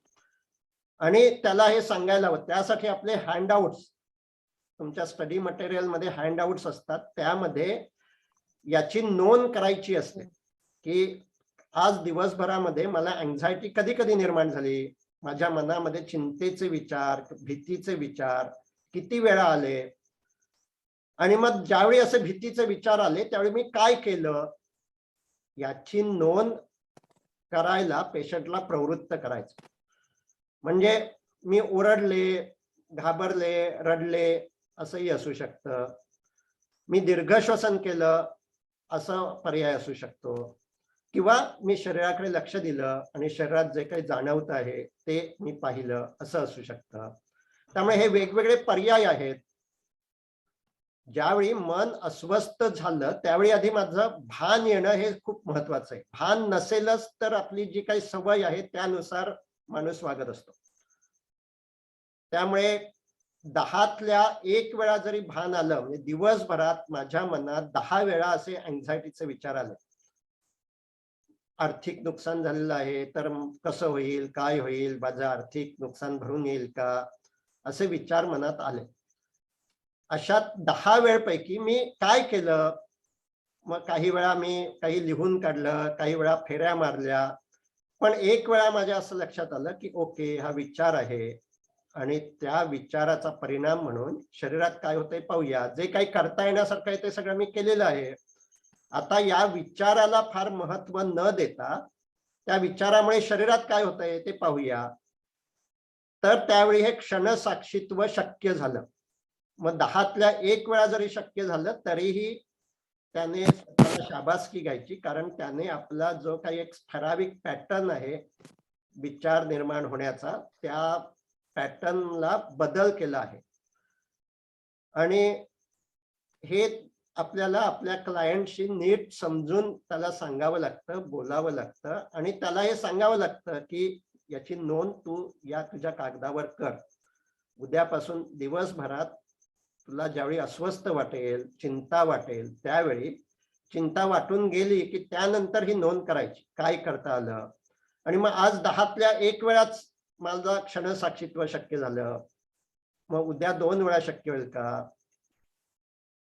S1: आणि त्याला हे सांगायला हवं. त्यासाठी आपले हँडआउट्स, तुमच्या स्टडी मटेरियल मध्ये हँडआउट्स असतात, त्यामध्ये याची नोंद करायची असते की आज दिवसभरामध्ये मला अँझायटी कधी कधी निर्माण झाली, माझ्या मनामध्ये चिंतेचे विचार, भीतीचे विचार किती वेळा आले आणि मग ज्यावेळी असे भीतीचे विचार आले त्यावेळी मी काय केलं याची नोंद करायला पेशंटला प्रवृत्त करायचं. म्हणजे मी ओरडले, घाबरले, रडले असंही असू शकतं. मी दीर्घ श्वसन केलं असं पर्याय असू शकतो किंवा मी शरीराकडे लक्ष दिलं आणि शरीरात जे काही जाणवत आहे ते मी पाहिलं असं असू शकतं. त्यामुळे हे वेगवेगळे पर्याय आहेत. ज्यावेळी मन अस्वस्थ झालं त्यावेळी आधी माझं भान येणं हे खूप महत्वाचं आहे. भान नसेलच तर आपली जी काही सवय आहे त्यानुसार माणूस वागत असतो. त्यामुळे 10तल्या 1 वेळा जरी भान आलं, म्हणजे दिवसभरात माझ्या मनात 10 वेळा असे अँक्झायटीचे विचार आले. आर्थिक नुकसान झालेलं आहे, तर कसं होईल, काय होईल, माझं आर्थिक नुकसान भरून येईल का, असे विचार मनात आले. अशा 10 वेळपैकी मी काय केलं, मग काही वेळा मी काही लिहून काढलं, काही वेळा फेऱ्या मारल्या. पण एक वेळा माझ्या असं लक्षात आलं, की ओके, हा विचार आहे आणि त्या विचाराचा परिणाम म्हणून शरीरात काय होतंय पाहूया. जे काही करता येण्यासारखं आहे ते सगळं मी केलेलं आहे. आता या विचाराला फार महत्व न देता त्या विचारामुळे शरीरात काय होतंय ते पाहूया. तर त्यावेळी हे क्षणसाक्षीत्व शक्य झालं. मग 10तल्या 1 वेळा जरी शक्य झालं तरीही त्याने स्वतःला शाबासकी घ्यायची, कारण त्याने आपला जो काही एक ठराविक पॅटर्न आहे विचार निर्माण होण्याचा, त्या पॅटर्नला बदल केला आहे. आणि हे आपल्याला आपल्या क्लायंटशी नीट समजून त्याला सांगावं लागतं, बोलावं लागतं आणि त्याला हे सांगावं लागतं, की याची नोंद तू या तुझ्या कागदावर कर. उद्यापासून दिवसभरात तुला ज्यावेळी अस्वस्थ वाटेल, चिंता वाटेल, त्यावेळी चिंता वाटून गेली की त्यानंतर ही नोंद करायची, काय करता आलं. आणि मग आज 10तल्या 1 वेळाच माझं क्षणसाक्षीत्व शक्य झालं, मग उद्या 2 वेळा शक्य होईल का,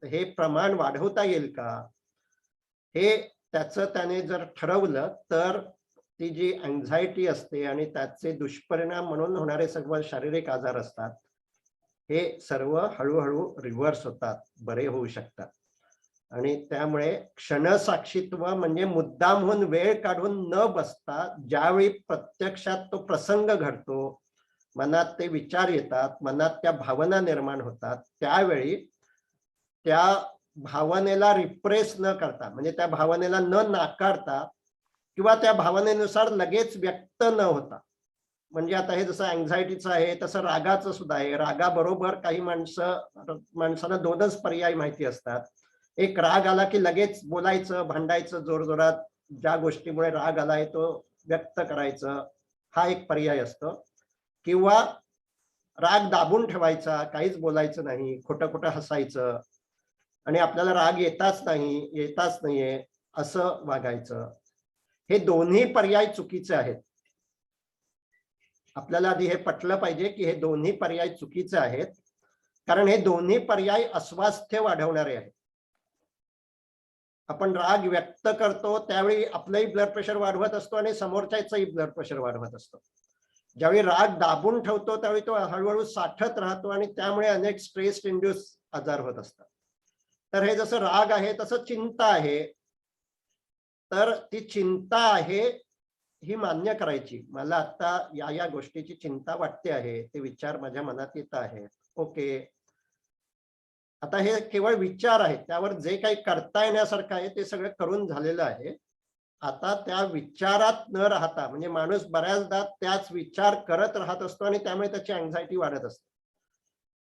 S1: हे प्रमाण वाढवता येईल का, हे त्याचं त्याने जर ठरवलं तर ती जी अँक्झायटी असते आणि त्याचे दुष्परिणाम म्हणून होणारे सर्व शारीरिक आजार असतात, हे सर्व हळूहळू रिव्हर्स होतात, बरे होऊ शकतात. आणि त्यामुळे क्षणसाक्षीत्व म्हणजे मुद्दामहून वेळ काढून न बसता ज्यावेळी प्रत्यक्षात तो प्रसंग घडतो, मनात ते विचार येतात, मनात त्या भावना निर्माण होतात, त्यावेळी त्या भावनेला रिप्रेस न करता, म्हणजे त्या भावनेला न नाकारता किंवा त्या भावनेनुसार लगेच व्यक्त न होता. म्हणजे आता हे जसं अँक्झायटीचं आहे तसं रागाचं सुद्धा आहे. रागाबरोबर काही माणसांना 2च पर्याय माहिती असतात. एक राग आला की लगेच बोलायचं, भांडायचं जोरजोरात, ज्या गोष्टीमुळे राग आलाय तो व्यक्त करायचं, हा एक पर्याय असतो. किंवा राग दाबून ठेवायचा, काहीच बोलायचं नाही, खोटं खोटं हसायचं आणि आपल्याला राग येताच नाहीये असं वागायचं. हे दोन्ही पर्याय चुकीचे आहेत. आपल्याला आधी हे पटलं पाहिजे की हे दोन्ही पर्याय चुकीचे आहेत, कारण हे दोन्ही पर्याय अस्वास्थ्य वाढवणारे आहेत. आपण राग व्यक्त करतो त्यावेळी आपलंही ब्लड प्रेशर वाढवत असतो आणि समोरच्याचंही ब्लड प्रेशर वाढवत असतो. ज्यावेळी राग दाबून ठेवतो त्यावेळी तो हळूहळू साठत राहतो आणि त्यामुळे अनेक स्ट्रेस इंड्यूस आजार होत असतात. तर हे जसं राग आहे तसं चिंता आहे. तर ती चिंता आहे ही मान्य करायची. मला आता या या गोष्टीची चिंता वाटते आहे, ते विचार माझ्या मनात येत आहेत. ओके, आता हे केवळ विचार आहेत, त्यावर जे काही करता येण्यासारखं आहे ते सगळं करून झालेलं आहे. आता त्या विचारात न राहता, म्हणजे माणूस बऱ्याचदा त्याच विचार करत राहत असतो आणि त्यामुळे त्याची अँक्झायटी वाढत असते.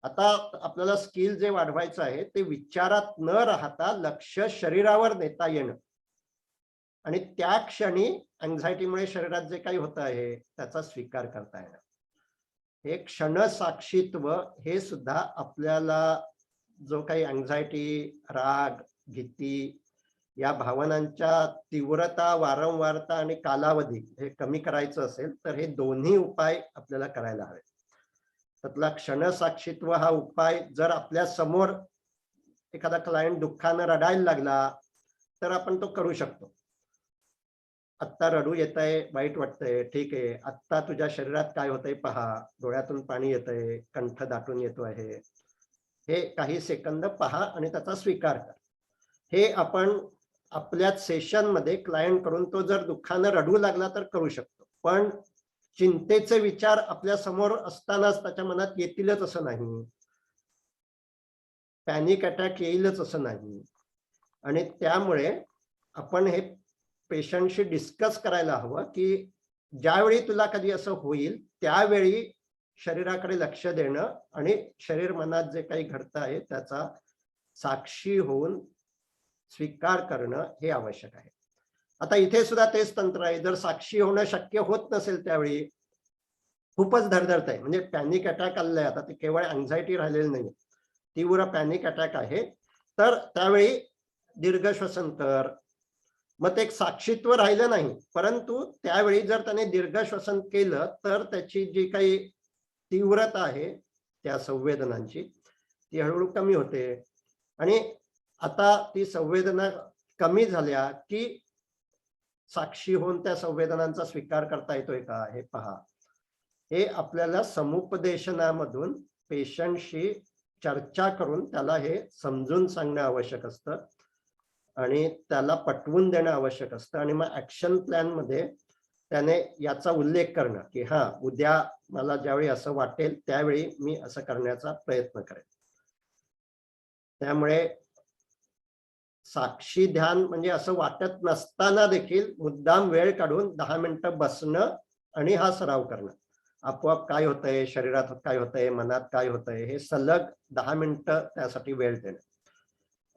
S1: आता आपल्याला स्किल जे वाढवायचं आहे ते विचारात न राहता लक्ष शरीरावर नेता येणं आणि त्या क्षणी अँक्झायटीमुळे शरीरात जे काही होत आहे त्याचा स्वीकार करता येणं. हे क्षणसाक्षीत्व हे सुद्धा आपल्याला जो काही अँक्झायटी, राग, भीती या भावनांच्या तीव्रता, वारंवारता आणि कालावधी हे कमी करायचं असेल तर हे दोन्ही उपाय आपल्याला करायला हवे. त्यातला क्षणसाक्षीत्व हा उपाय जर आपल्या समोर एखादा क्लायंट दुःखानं रडायला लागला तर आपण तो करू शकतो. आत्ता रडू येतंय, वाईट वाटतंय, ठीक आहे. आत्ता तुझ्या शरीरात काय होतंय पहा, डोळ्यातून पाणी येतंय, कंठ दाटून येतो आहे. हे काही सेकंद पहा आणि त्याचा स्वीकार कर. हे आपण आपल्याच सेशनमध्ये क्लायंट करून तो जर दुःखानं रडू लागला तर करू शकतो. पण चिंतेचे विचार आपल्या समोर असतानाच त्याच्या मनात येतीलच असं नाही. पॅनिक अटॅक येईलच असं नाही. आणि त्यामुळे आपण हे पेशंटशी डिस्कस करायला हवं की ज्यावेळी तुला कधी असं होईल त्यावेळी शरीराकडे लक्ष देणं आणि शरीर मनात जे काही घडतं आहे त्याचा साक्षी होऊन स्वीकार करणं हे आवश्यक आहे. आता इथे सुद्धा तेच तंत्र आहे. जर साक्षी होणं शक्य होत नसेल त्यावेळी खूपच धडधडत आहे, म्हणजे पॅनिक अटॅक आलेला आहे, आता ते केवळ अँझायटी राहिलेली नाही, तीव्र पॅनिक अटॅक आहे. तर त्यावेळी दीर्घ श्वसन कर. मग ते एक साक्षीत्व राहिलं नाही, परंतु त्यावेळी जर त्याने दीर्घ श्वसन केलं तर त्याची जी काही तीव्रता आहे त्या संवेदनांची ती हळूहळू कमी होते. आणि आता ती संवेदना कमी झाल्या की साक्षी होऊन त्या संवेदनांचा स्वीकार करता येतोय का हे पहा. हे आपल्याला समुपदेशनामधून पेशंटशी चर्चा करून त्याला हे समजून सांगणं आवश्यक असतं आणि त्याला पटवून देणं आवश्यक असतं. आणि मग ऍक्शन प्लॅन मध्ये त्याने याचा उल्लेख करणं की हा, उद्या मला ज्यावेळी असं वाटेल त्यावेळी मी असं करण्याचा प्रयत्न करेन. त्यामुळे साक्षी ध्यान म्हणजे असं वाटत नसताना देखील मुद्दाम वेळ काढून 10 मिनिटं बसणं आणि हा सराव करणं. आपोआप काय होतंय, शरीरात काय होतंय, मनात काय होतंय, हे सलग 10 मिनिटं त्यासाठी वेळ देणं.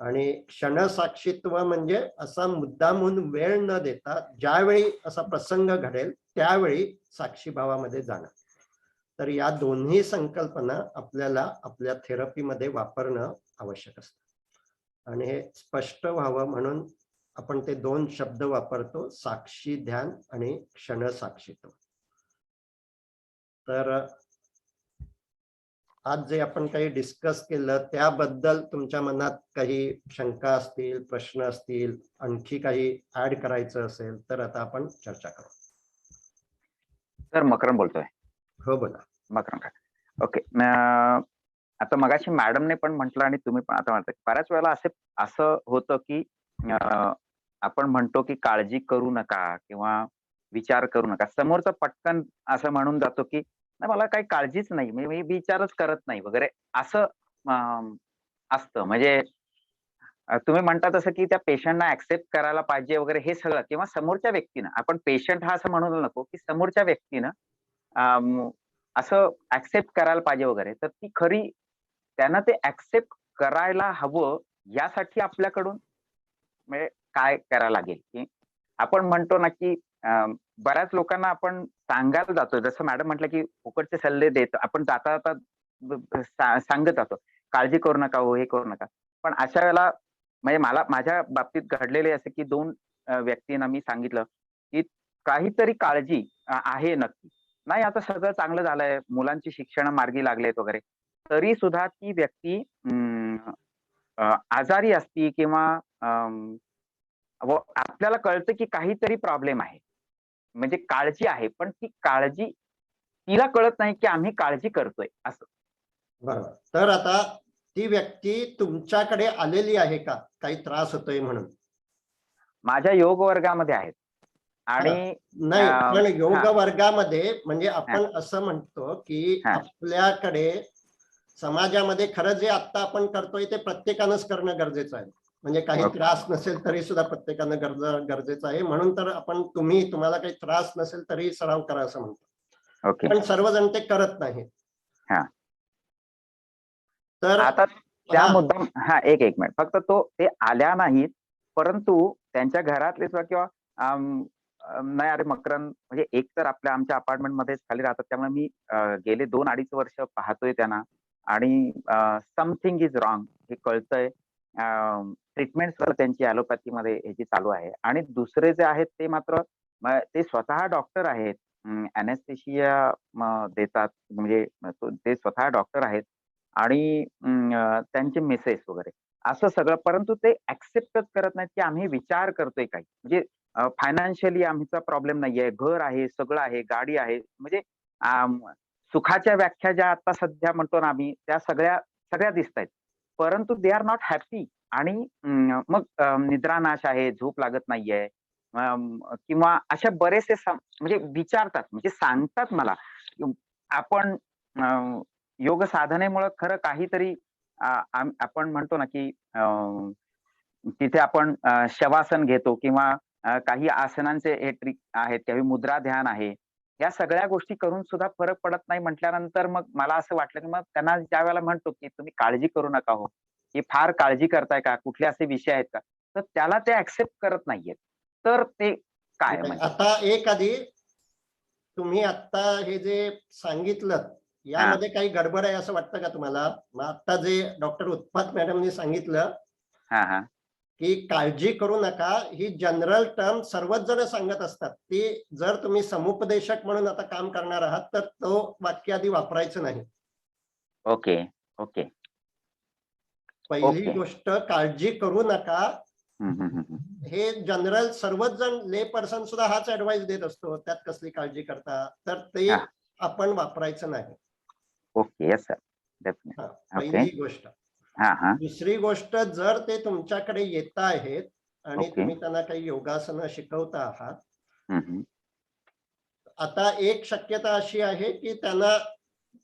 S1: आणि क्षणसाक्षीत्व म्हणजे असा मुद्दामून वेळ न देता ज्यावेळी असा प्रसंग घडेल त्यावेळी साक्षीभावामध्ये जाणं. तर या दोन्ही संकल्पना आपल्याला आपल्या थेरपीमध्ये वापरणं आवश्यक असतं. आणि हे स्पष्ट व्हावं म्हणून आपण ते 2 शब्द वापरतो, साक्षी ध्यान आणि क्षणसाक्षीत्व. तर आज जे आपण काही डिस्कस केलं त्याबद्दल तुमच्या मनात काही शंका असतील, प्रश्न असतील, आणखी काही ऍड करायचं असेल तर आता आपण चर्चा करू.
S3: सर मकरन बोलतोय.
S1: हो बोला.
S3: मकरन ओके. आता मगाशी मॅडमने पण म्हटलं आणि तुम्ही पण आता म्हणताय, बऱ्याच वेळेला असं होतं की आपण म्हणतो की काळजी करू नका किंवा विचार करू नका. समोरचा पटकन असं म्हणून जातो की नाही, मला काही काळजीच नाही, मी विचारच करत नाही वगैरे असं असतं. म्हणजे तुम्ही म्हणता तसं की त्या पेशंटना ऍक्सेप्ट करायला पाहिजे वगैरे हे सगळं, किंवा समोरच्या व्यक्तीनं, आपण पेशंट हा असं म्हणू नको की समोरच्या व्यक्तीनं असं ऍक्सेप्ट करायला पाहिजे वगैरे. तर ती खरी त्यांना ते ऍक्सेप्ट करायला हवं यासाठी आपल्याकडून म्हणजे काय करायला लागेल? की आपण म्हणतो ना की बऱ्याच लोकांना आपण सांगायला जातो, जसं मॅडम म्हटलं की फुकटचे सल्ले देतो आपण, जाता जाता सांगत जातो, काळजी करू नका हो, हे करू नका. पण अशा वेळेला म्हणजे माझ्या बाबतीत घडलेले असे की 2 व्यक्तींना मी सांगितलं की काहीतरी काळजी आहे नक्की. नाही, आता सगळं चांगलं झालंय, मुलांची शिक्षण मार्गी लागलेत वगैरे, तरी सुद्धा ती व्यक्ती आजारी असती किंवा आपल्याला कळतं की काहीतरी प्रॉब्लेम आहे, म्हणजे काळजी आहे, पण ती काळजी तिला कळत नाही की आम्ही काळजी करतोय असं.
S1: बरोबर. तर आता ती व्यक्ती तुमच्याकडे आलेली आहे का काही त्रास होतोय म्हणून?
S3: माझ्या योग वर्गामध्ये आहेत. आणि
S1: नाही, पण योग
S3: हा
S1: वर्गामध्ये म्हणजे
S3: हा
S1: आपण असं म्हणतो की
S3: हा
S1: आपल्याकडे समाजामध्ये खरं जे आता आपण करतोय ते प्रत्येकानंच करणं गरजेचं आहे. म्हणजे काही
S3: ओके
S1: त्रास नसेल तरी सुद्धा प्रत्येकानं गरजेचं आहे. म्हणून तर आपण तुम्हाला काही त्रास नसेल तरी सराव करा असं म्हणतो.
S3: ओके.
S1: पण सर्वजण ते करत नाहीत.
S3: हा
S1: तर
S3: आता त्या
S1: हा
S3: मुद्दाम एक मिनिट फक्त, ते आल्या नाहीत, परंतु त्यांच्या घरातले सुद्धा किंवा नाही, अरे मकरन म्हणजे एक तर आमच्या अपार्टमेंट मध्येच खाली राहतात, त्यामुळे मी गेले 2-2.5 वर्ष पाहतोय त्यांना. आणि समथिंग इज रॉंग हे कळतंय. ट्रीटमेंट त्यांची ॲलोपॅथी मध्ये ह्याची चालू आहे. आणि दुसरे जे आहेत ते मात्र ते स्वतः डॉक्टर आहेत, अॅनेस्थेशिया देतात, म्हणजे ते स्वतः डॉक्टर आहेत. आणि त्यांचे मेसेज वगैरे असं सगळं, परंतु ते ऍक्सेप्टच करत नाहीत की आम्ही विचार करतोय काही. म्हणजे फायनान्शियली आमचा प्रॉब्लेम नाहीये, घर आहे, सगळं आहे, गाडी आहे, म्हणजे सुखाच्या व्याख्या ज्या आता सध्या म्हणतो ना आम्ही, त्या सगळ्या दिसतायत, परंतु दे आर नॉट हॅपी. आणि मग निद्रानाश आहे, झोप लागत नाहीये, किंवा अशा बरेचसे म्हणजे विचारतात, म्हणजे सांगतात मला आपण योग साधनेमुळे खरं काहीतरी आपण म्हणतो ना की तिथे आपण शवासन घेतो किंवा काही आसनांचे हे ट्रिक आहेत, काही मुद्रा ध्यान आहे, या सगळ्या गोष्टी करून सुद्धा फरक पडत नाही म्हटल्यानंतर मग मला असं वाटलं की मग त्यांना ज्या वेळेला म्हणतो की तुम्ही काळजी करू नका हो, ही फार काळजी करताय का, कुठले असे विषय आहेत का, तर त्याला ते ऍक्सेप्ट करत नाहीयेत. तर ते काय म्हणजे
S1: आता एक आधी तुम्ही आता हे जे सांगितलं यामध्ये काही गडबड आहे असं वाटतं का तुम्हाला? मग आता जे डॉक्टर उत्पात मॅडमनी सांगितलं
S3: हा हा
S1: की काळजी करू नका, ही जनरल टर्म सर्वच जण सांगत असतात. ती जर तुम्ही समुपदेशक म्हणून आता काम करणार आहात तर तो वाक्य आधी वापरायचं नाही.
S3: ओके ओके
S1: पहिली
S3: ओके.
S1: गोष्ट काळजी करू नका,
S3: हम्म.
S1: हे जनरल सर्वच जण ले पर्सन सुद्धा हाच ऍडवाइस देत असतो, त्यात कसली काळजी करता, तर ते
S3: हा.
S1: आपण वापरायचं नाही.
S3: Okay yes sir definite.
S1: हा,
S3: ओके.
S1: पहिली गोष्ट.
S3: हा हा
S1: दुसरी गोष्ट, जर ते तुमच्याकडे येत आहेत आणि
S3: ओके.
S1: तुम्ही त्यांना काही योगासनं शिकवता आहात,
S3: हम्म.
S1: आता एक शक्यता अशी आहे की त्यांना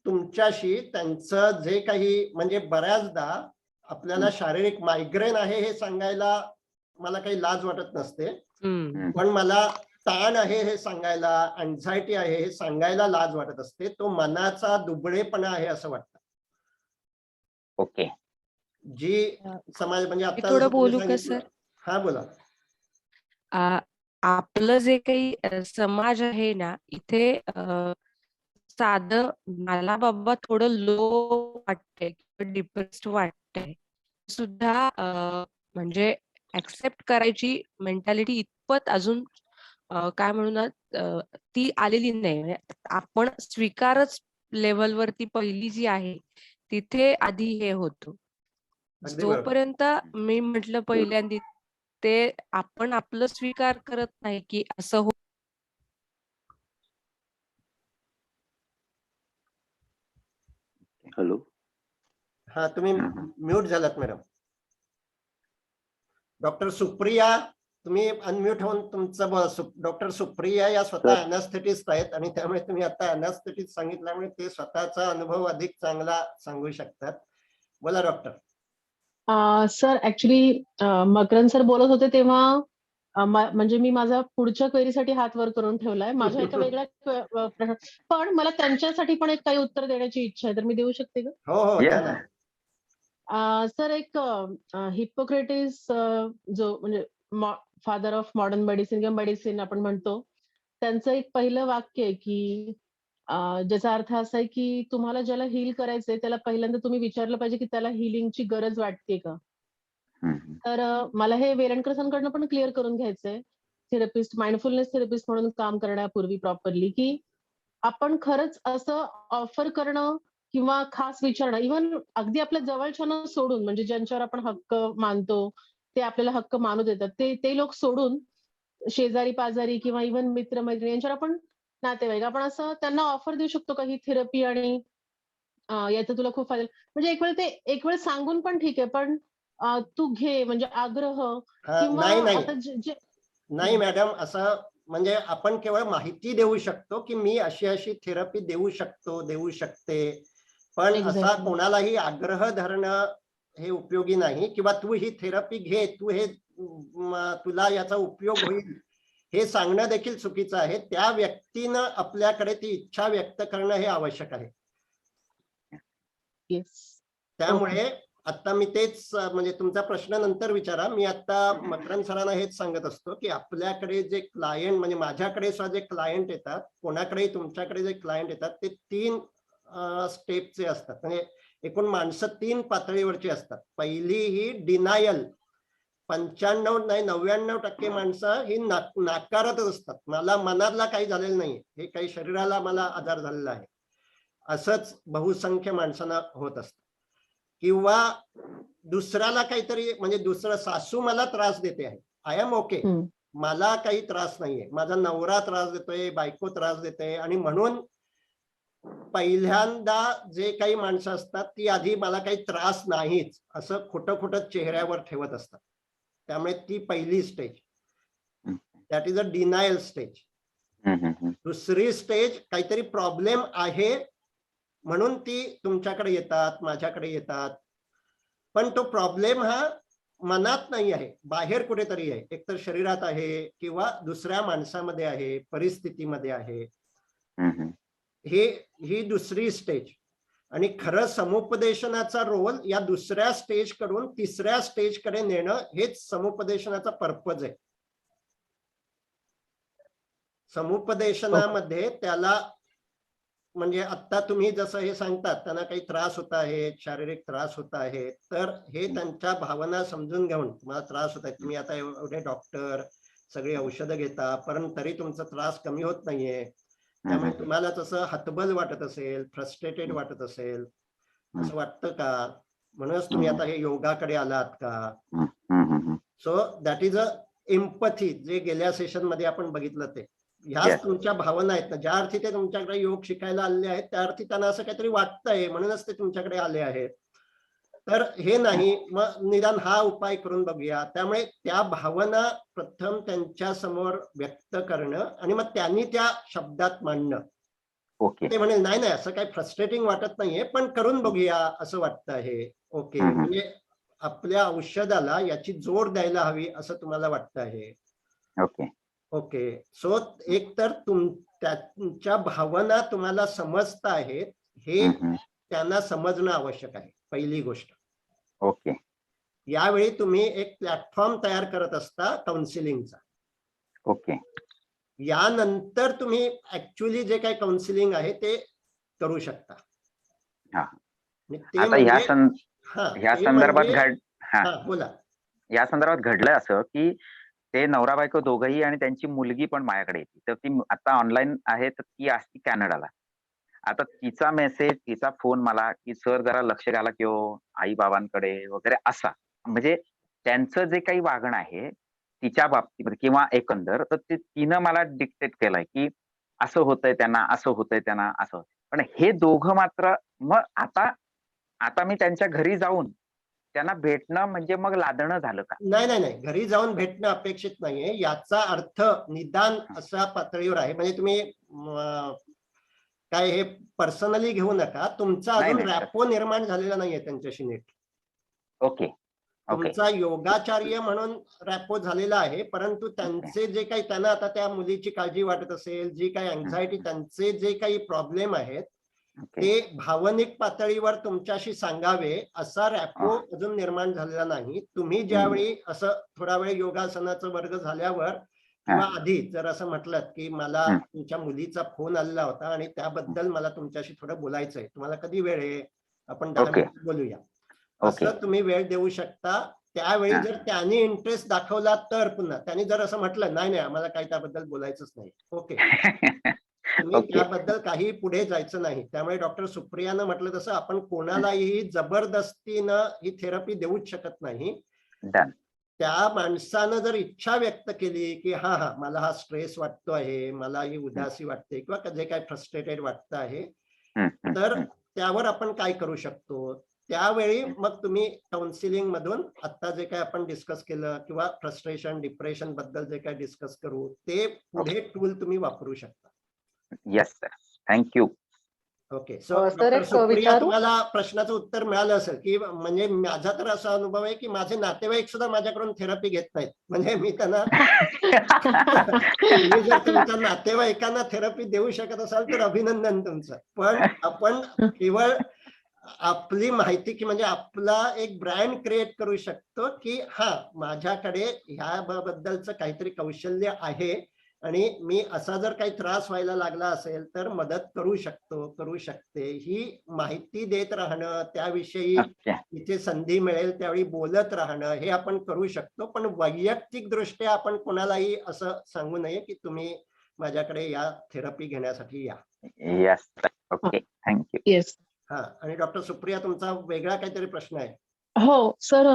S1: तुमच्याशी त्यांचं जे काही, म्हणजे बऱ्याचदा आपल्याला शारीरिक मायग्रेन आहे हे सांगायला मला काही लाज वाटत नसते,
S2: हम्म.
S1: पण मला ताण आहे हे सांगायला, अँझायटी आहे हे सांगायला लाज वाटत असते. तो मनाचा दुबळेपणा आहे असं वाटतं.
S3: ओके.
S1: जी समाज, म्हणजे
S2: मी
S1: आता
S2: थोडं
S1: जसं तुम्ही
S2: बोलू का
S1: सांगितलं.
S2: सर?
S1: हा बोला.
S2: आपलं जे काही समाज आहे ना, इथे साधं मला बाबा थोडं लो वाटतंय किंवा डिप्रेस्ड वाटतंय सुद्धा म्हणजे ऍक्सेप्ट करायची मेंटॅलिटी इतपत अजून काय म्हणूयात ती आलेली नाही. म्हणजे आपण स्वीकारच लेवलवरती पहिली जी आहे तिथे आधी हे होतो.
S1: अगदी बरोबर.
S2: जोपर्यंत मी म्हटलं पहिल्यांदा ते आपण आपलं स्वीकार करत नाही की असं हो.
S3: हॅलो.
S1: हा, तुम्ही म्यूट झालात मॅडम. डॉक्टर सुप्रिया, तुम्ही अनम्यूट होऊन तुमचं बोला. डॉक्टर सुप्रिया या स्वतः अॅनास्थेटिस्ट आहेत आणि त्यामुळे तुम्ही आता अॅनास्थेटिस्ट सांगितल्यामुळे ते स्वतःचा अनुभव अधिक चांगला सांगू शकतात. बोला doctor.
S4: Sir actually Makarand sir बोलत होते तेव्हा म्हणजे मी माझा पुढच्या क्वेरीसाठी हात वर करून ठेवलाय. माझ्या एका वेगळ्या पण मला त्यांच्यासाठी पण एक काही उत्तर देण्याची इच्छा आहे, तर मी देऊ शकते का?
S1: हो हो, द्या ना.
S4: सर, एक हिप्पोक्रेटिस जो म्हणजे फादर ऑफ मॉडर्न मेडिसिन किंवा मेडिसिन आपण म्हणतो, त्यांचं एक पहिलं वाक्य आहे की ज्याचा अर्थ असा आहे की तुम्हाला ज्याला हील करायचंय त्याला पहिल्यांदा तुम्ही विचारलं पाहिजे की त्याला हिलिंगची गरज वाटते का. तर मला हे वेलणकर सरांकडनं पण क्लिअर करून घ्यायचंय, थेरपिस्ट, माइंडफुलनेस थेरपिस्ट म्हणून काम करण्यापूर्वी प्रॉपरली, की आपण खरंच असं ऑफर करणं किंवा खास विचारणं, इव्हन अगदी आपल्या जवळच्यांना सोडून, म्हणजे ज्यांच्यावर आपण हक्क मानतो ते आपल्याला हक्क मानू देतात, ते लोक सोडून शेजारी पाजारी किंवा इव्हन मित्र मैत्रिणी यांच्यावर आपण, नातेवाईक, आपण असं त्यांना ऑफर देऊ शकतो का ही थेरपी आणि याचा तुला खूप फायदा. म्हणजे एक वेळ सांगून पण ठीक आहे, पण तू घे म्हणजे आग्रह किंवा
S1: नाही नाही
S4: आता जे
S1: नाही मॅडम, असं म्हणजे आपण केवळ माहिती देऊ शकतो की मी अशी अशी थेरपी देऊ शकतो, देऊ शकते, पण असा
S4: एक्झॅक्टली
S1: कोणालाही आग्रह धरणं हे उपयोगी नाही. किंवा तू ही थेरपी घे, तू हे तुला याचा उपयोग होईल हे सांगणं देखील चुकीचं आहे. त्या व्यक्तीनं आपल्याकडे ती इच्छा व्यक्त करणं हे आवश्यक आहे.
S4: येस.
S1: त्यामुळे आता मी तेच, म्हणजे तुमचा प्रश्न नंतर विचारा, मी आता मकरंद सरांना हेच सांगत असतो की आपल्याकडे जे क्लायंट, म्हणजे माझ्याकडे सुद्धा जे क्लायंट येतात, कोणाकडेही तुमच्याकडे जे क्लायंट येतात, ते 3 स्टेपचे असतात. म्हणजे एकूण माणसं 3 पातळीवरची असतात. पहिली ही डिनायल, 95 नाही 99% माणसं ही नाकारतच असतात. मला मनातला काही झालेलं नाही, हे काही शरीराला मला आजार झालेला आहे, असंच बहुसंख्य माणसांना होत असतं. किंवा दुसऱ्याला काहीतरी, म्हणजे दुसरं, सासू मला त्रास देते आहे, आय एम ओके, मला काही त्रास नाहीये, माझा नवरा त्रास देतोय, बायको त्रास देते, आणि म्हणून पहिल्यांदा जे काही माणसं असतात ती आधी मला काही त्रास नाहीच असं खोटं खोटं चेहऱ्यावर ठेवत असतात. त्यामुळे ती पहिली stage, that is a denial stage. दुसरी स्टेज, काहीतरी प्रॉब्लेम आहे म्हणून ती तुमच्याकडे येतात, माझ्याकडे येतात, पण तो प्रॉब्लेम हा मनात नाही आहे, बाहेर कुठेतरी आहे, एकतर शरीरात आहे किंवा दुसऱ्या माणसामध्ये आहे, परिस्थितीमध्ये आहे. ही दुसरी स्टेज. आणि खरं समुपदेशनाचा रोल या दुसऱ्या स्टेज कडून तिसऱ्या स्टेज कडे नेणं हेच समुपदेशनाचा पर्पज आहे. समुपदेशनामध्ये त्याला म्हणजे आता तुम्ही जसं हे सांगतात त्यांना काही त्रास होत आहे, शारीरिक त्रास होत आहे, तर हे त्यांच्या भावना समजून घेऊन तुम्हाला त्रास होत आहे, तुम्ही आता एवढे डॉक्टर सगळी औषधं घेता परंतु तरी तुमचा त्रास कमी होत नाहीये, त्यामुळे तुम्हाला तसं हतबल वाटत असेल, फ्रस्ट्रेटेड वाटत असेल, असं वाटतं का? म्हणूनच तुम्ही आता हे योगाकडे आलात का? So that is a empathy, जे गेल्या सेशन मध्ये आपण बघितलं ते. ह्याच
S3: Yes.
S1: तुमच्या भावना आहेत ना, ज्या अर्थी ते तुमच्याकडे योग शिकायला आले आहेत त्या अर्थी त्यांना असं काहीतरी वाटतंय म्हणूनच ते तुमच्याकडे आले आहेत. तर हे नाही, मग निदान हा उपाय करून बघूया. त्यामुळे त्या भावना प्रथम त्यांच्या समोर व्यक्त करणं आणि मग त्यांनी त्या शब्दात मांडणं.
S3: ओके.
S1: ते म्हणेल नाही नाही असं काही फ्रस्ट्रेटिंग वाटत नाहीये पण करून बघूया असं वाटतं आहे. ओके, म्हणजे आपल्या औषधाला याची जोड द्यायला हवी असं तुम्हाला वाटतं आहे.
S3: ओके.
S1: ओके, सो एक तर त्यांच्या भावना तुम्हाला समजता आहेत हे त्यांना समजणं आवश्यक आहे, पहिली गोष्ट.
S3: ओके.
S1: यावेळी तुम्ही एक प्लॅटफॉर्म तयार करत असता काउन्सिलिंगचा.
S3: ओके.
S1: यानंतर तुम्ही ऍक्च्युअली जे काही काउन्सिलिंग आहे ते करू शकता.
S3: हा.
S1: आणि ते
S3: आता
S1: म्हणजे
S3: ह्या
S1: ते
S3: संदर्भात
S1: म्हणजे बोला.
S3: या संदर्भात घडलंय असं की ते नवरा बायको दोघंही आणि त्यांची मुलगी पण माझ्याकडे येते. तर ती आता ऑनलाईन आहे, तर ती असती कॅनडाला. आता तिचा मेसेज, तिचा फोन मला की सर जरा लक्ष घाला की हो आई बाबांकडे वगैरे असा. म्हणजे त्यांचं जे काही वागणं आहे तिच्या बाबतीमध्ये किंवा एकंदर, तर ते तिनं मला डिक्टेट केलंय की असं होतंय त्यांना, असं होतंय त्यांना, असं. पण हे दोघं मात्र मग आता मी त्यांच्या घरी जाऊन त्यांना भेटणं म्हणजे मग लादणं झालं का?
S1: नाही नाही नाही, घरी जाऊन भेटणं अपेक्षित नाहीये. याचा अर्थ निदान अशा पातळीवर आहे, म्हणजे तुम्ही काय हे पर्सनली घेऊ नका. तुमचा
S3: नाही,
S1: अजून
S3: नाही.
S1: रॅपो निर्माण झालेला नाहीये त्यांच्याशी नीट.
S3: ओके. ओके.
S1: तुमचा योगाचार्य म्हणून रॅपो झालेला आहे, परंतु त्यांचे जे काही त्यांना आता त्या मुलीची काळजी वाटत असेल, जी काही अँझायटी, त्यांचे जे काही प्रॉब्लेम आहेत ते भावनिक पातळीवर तुमच्याशी सांगावे असा रॅपो अजून निर्माण झालेला नाही. तुम्ही ज्यावेळी असं थोडा वेळ योगासनाचा वर्ग झाल्यावर किंवा आधी जर असं म्हटलं की मला तुमच्या मुलीचा फोन आलेला होता आणि त्याबद्दल मला तुमच्याशी थोडं बोलायचंय, तुम्हाला कधी वेळ आहे, आपण 10 मिनिट बोलूया, असं तुम्ही वेळ देऊ शकता. त्यावेळी जर त्यांनी इंटरेस्ट दाखवला तर पुन्हा त्यांनी जर असं म्हटलं नाही नाही आम्हाला काही त्याबद्दल बोलायचंच नाही, ओके, तुम्ही त्याबद्दल काही पुढे जायचं नाही. त्यामुळे डॉक्टर सुप्रियानं म्हटलं तसं आपण कोणालाही जबरदस्तीनं ही थेरपी देऊच शकत नाही. त्या माणसानं जर इच्छा व्यक्त केली की हा मला हा स्ट्रेस वाटतो आहे, मला ही उदासी वाटते किंवा जे काही फ्रस्ट्रेटेड वाटतं आहे, तर त्यावर आपण काय करू शकतो, त्यावेळी मग तुम्ही काउन्सिलिंग मधून आता जे काही आपण डिस्कस केलं किंवा फ्रस्ट्रेशन डिप्रेशन बद्दल जे काही डिस्कस करू ते पुढे टूल तुम्ही वापरू शकता.
S3: Yes sir, thank you.
S1: Okay, so doctor Supriya तुम्हाला प्रश्नाचं उत्तर मिळालं असेल की म्हणजे माझा तर असा अनुभव आहे की माझे नातेवाईक सुद्धा माझ्याकडून थेरपी घेत नाहीत. म्हणजे मी त्यांना तुम्ही जर तुमच्या नातेवाईकांना थेरपी देऊ शकत असाल तर अभिनंदन तुमचं. पण आपण केवळ आपली माहिती की म्हणजे आपला एक ब्रँड क्रिएट करू शकतो की माझ्याकडे ह्या बद्दलचं काहीतरी कौशल्य आहे आणि मी असा जर काही त्रास व्हायला लागला असेल तर मदत करू शकतो, करू शकते, ही माहिती देत राहणं, त्याविषयी जिथे संधी मिळेल त्यावेळी बोलत राहणं, हे आपण करू शकतो. पण वैयक्तिक दृष्ट्या आपण कोणालाही असं सांगू नये की तुम्ही माझ्याकडे या थेरपी घेण्यासाठी या.
S3: Yes, okay, thank you.
S4: येस.
S1: आणि डॉक्टर सुप्रिया तुमचा वेगळा काहीतरी प्रश्न आहे.
S4: हो सर,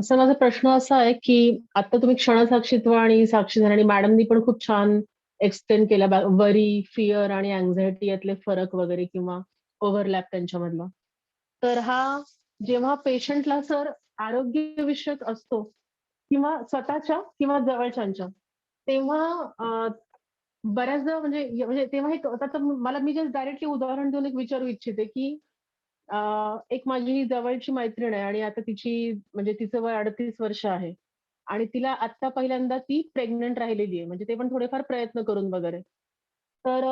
S4: सर माझा प्रश्न असा आहे की आता तुम्ही क्षणसाक्षीत्व आणि साक्षीदार आणि मॅडमनी पण खूप छान एक्सप्लेन केला वरी, फिअर आणि अँझायटी यातले फरक वगैरे किंवा ओव्हरलॅप त्यांच्यामधला. तर हा जेव्हा पेशंटला सर आरोग्यविषयक असतो किंवा स्वतःच्या किंवा जवळच्यांच्या, तेव्हा बऱ्याचदा म्हणजे तेव्हा आता मी जस्ट डायरेक्टली उदाहरण देऊन एक विचारू इच्छिते की एक माझी जवळची मैत्रीण आहे आणि आता तिचं वय 38 वर्ष आहे आणि तिला आता पहिल्यांदा ती प्रेग्नंट राहिलेली आहे, म्हणजे ते पण थोडेफार प्रयत्न करून वगैरे. तर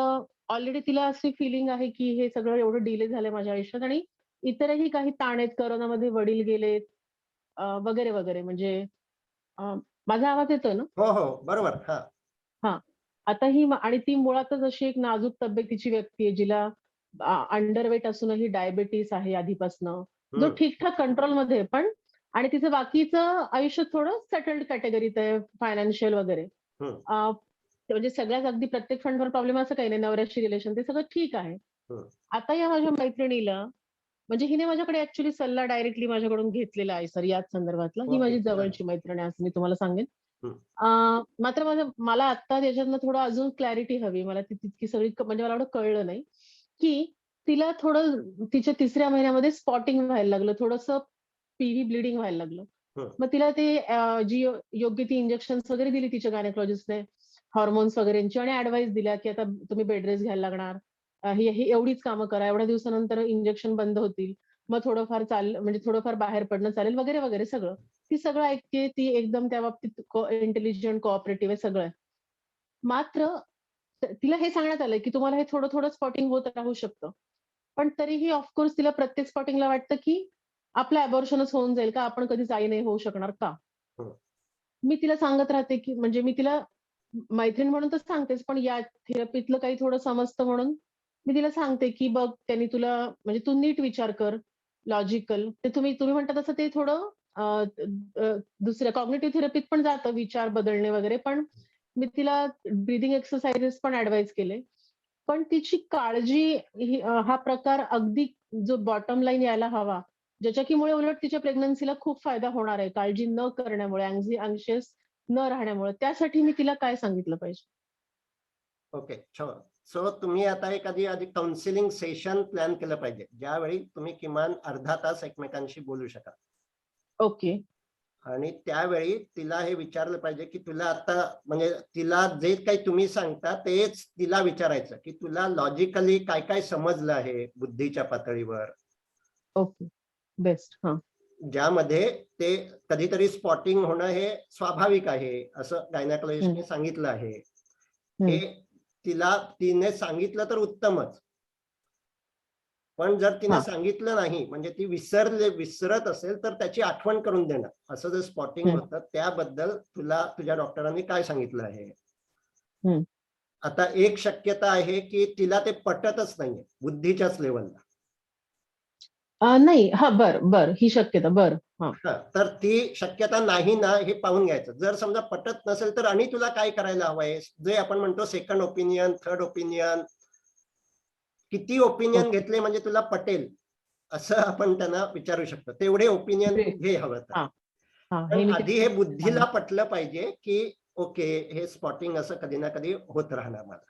S4: ऑलरेडी तिला अशी फिलिंग आहे की हे सगळं एवढं डिले झालंय माझ्या आयुष्यात आणि इतरही काही ताण आहेत, करोनामध्ये वडील गेलेत वगैरे वगैरे. म्हणजे माझा आवाज येतोय ना?
S1: हो हो, बरोबर.
S4: हा, आता आणि ती मुळातच अशी एक नाजूक तब्येतीची व्यक्ती आहे, जिला अंडरवेट असूनही डायबिटीस आहे आधीपासनं, जो
S1: हम्म,
S4: ठीकठाक कंट्रोलमध्ये आहे, पण आणि तिचं बाकीचं आयुष्य थोडं सेटल्ड कॅटेगरीत आहे, फायनान्शियल वगैरे.
S1: हम्म,
S4: अ, म्हणजे सगळ्याच अगदी प्रत्येक फंडवर प्रॉब्लेम असं काही नाही, नवऱ्याशी रिलेशन ते सगळं ठीक आहे.
S1: हम्म.
S4: आता या माझ्या मैत्रिणीला म्हणजे हिने माझ्याकडे ऍक्च्युली सल्ला डायरेक्टली माझ्याकडून घेतलेला आहे सर याच संदर्भातला. ही
S1: ओके,
S4: माझी
S1: चालेल.
S4: जवळची मैत्रीण आहे असं मी तुम्हाला सांगेन.
S1: हम्म.
S4: मात्र मला आता त्याच्यातनं थोडं अजून क्लॅरिटी हवी. मला ती तितकी सगळी म्हणजे मला एवढं कळलं नाही, की तिला थोडं तिच्या 3ऱ्या महिन्यामध्ये स्पॉटिंग व्हायला लागलं. थोडंसं पीव्ही ब्लिडिंग व्हायला लागलं.
S1: हम्म.
S4: मग तिला ते जी योग्य ती इंजेक्शन्स वगैरे दिली तिच्या गायनेकॉलॉजिस्टने, हॉर्मोन्स वगैरेंची आणि ऍडवाइस दिल्या, की आता तुम्ही बेड रेस्ट घ्यायला लागणार. ही एवढीच कामं करा. एवढ्या दिवसानंतर इंजेक्शन बंद होतील. मग थोडंफार म्हणजे थोडंफार बाहेर पडणं चालेल वगैरे, वगैरे सगळं. ती सगळं ऐकते. ती एकदम त्या बाबतीत इंटेलिजंट, कोऑपरेटिव्ह आहे सगळं आहे. मात्र तिला हे सांगण्यात आलंय, की तुम्हाला हे थोडं-थोडं स्पॉटिंग होत राहू शकतं. पण तरीही ऑफकोर्स तिला प्रत्येक स्पॉटिंगला वाटतं, की आपलं अबॉर्शनच होऊन जाईल का? आपण कधीच आई नाही होऊ शकणार का?
S1: हम्म.
S4: मी तिला सांगत राहते, की म्हणजे मी तिला मैत्रीण म्हणून तर सांगतेच, पण या थेरपीतलं काही थोडं समजतं म्हणून मी तिला सांगते, की बघ त्यांनी तुला म्हणजे तू नीट विचार कर, लॉजिकल. ते तुम्ही म्हणता तसं ते थोडं अ, अ, दुसऱ्या कॉग्निटिव्ह थेरपीत पण जातं विचार बदलणे वगैरे. पण मी तिला ब्रीथिंग एक्सरसाइजेस पण ॲडवाइस केले. पण तिची काळजी हा प्रकार अगदी जो बॉटम लाईन यायला हवा, ज्याच्यामुळे उलट तिच्या प्रेग्नन्सीला खूप फायदा होणार आहे. काळजी न करण्यामुळे, अँक्शियस न राहण्यामुळे. त्यासाठी मी तिला काय सांगितलं पाहिजे?
S1: ओके, छान. सो तुम्ही आता एखादी आधी काउन्सिलिंग सेशन प्लॅन केलं पाहिजे, ज्यावेळी तुम्ही किमान अर्धा तास एकमेकांशी बोलू शकाल.
S4: ओके.
S1: आणि त्यावेळी तिला हे विचारलं पाहिजे, की तुला आता म्हणजे तिला जे काही तुम्ही सांगता तेच तिला विचारायचं, की तुला लॉजिकली काय काय समजलं आहे बुद्धीच्या पातळीवर,
S4: ओके. बेस्ट. हां.
S1: ज्यामध्ये ते कधीतरी स्पॉटिंग होणं हे स्वाभाविक आहे असं
S4: हं,
S1: गायनेकोलॉजिस्टने सांगितलं आहे.
S4: हं,
S1: हे तिने सांगितलं तर उत्तमच. पण जर तिने
S4: हां.
S1: सांगितलं नाही, म्हणजे ती विसरत असेल, तर त्याची आठवण करून देणं. असं जर स्पॉटिंग
S4: हं,
S1: होतं त्याबद्दल तुला तुझ्या डॉक्टरांनी काय सांगितलं आहे.
S4: हं.
S1: आता एक शक्यता आहे, की तिला ते पटतच नाहीये बुद्धीच्याच लेवलला.
S4: नाही. हां, बरं. ही शक्यता. बरं. हां.
S1: तर ती शक्यता नाही ना हे पाहून घ्यायचं. जर समजा पटत नसेल, तर आणि तुला काय करायला हवंय, जे आपण म्हणतो सेकंड ओपिनियन, थर्ड ओपिनियन. किती ओपिनियन
S4: ओके.
S1: घेतले म्हणजे तुला पटेल, असं आपण त्यांना विचारू शकतो. तेवढे ओपिनियन तू
S4: ग्रेट.
S1: घे हवं तर.
S4: हां, हां.
S1: पण
S4: हे मी
S1: आधी हे
S4: तिला
S1: बुद्धीला
S4: सांगेन.
S1: पटलं पाहिजे, की ओके, हे स्पॉटिंग असं कधी ना कधी होत राहणार मला.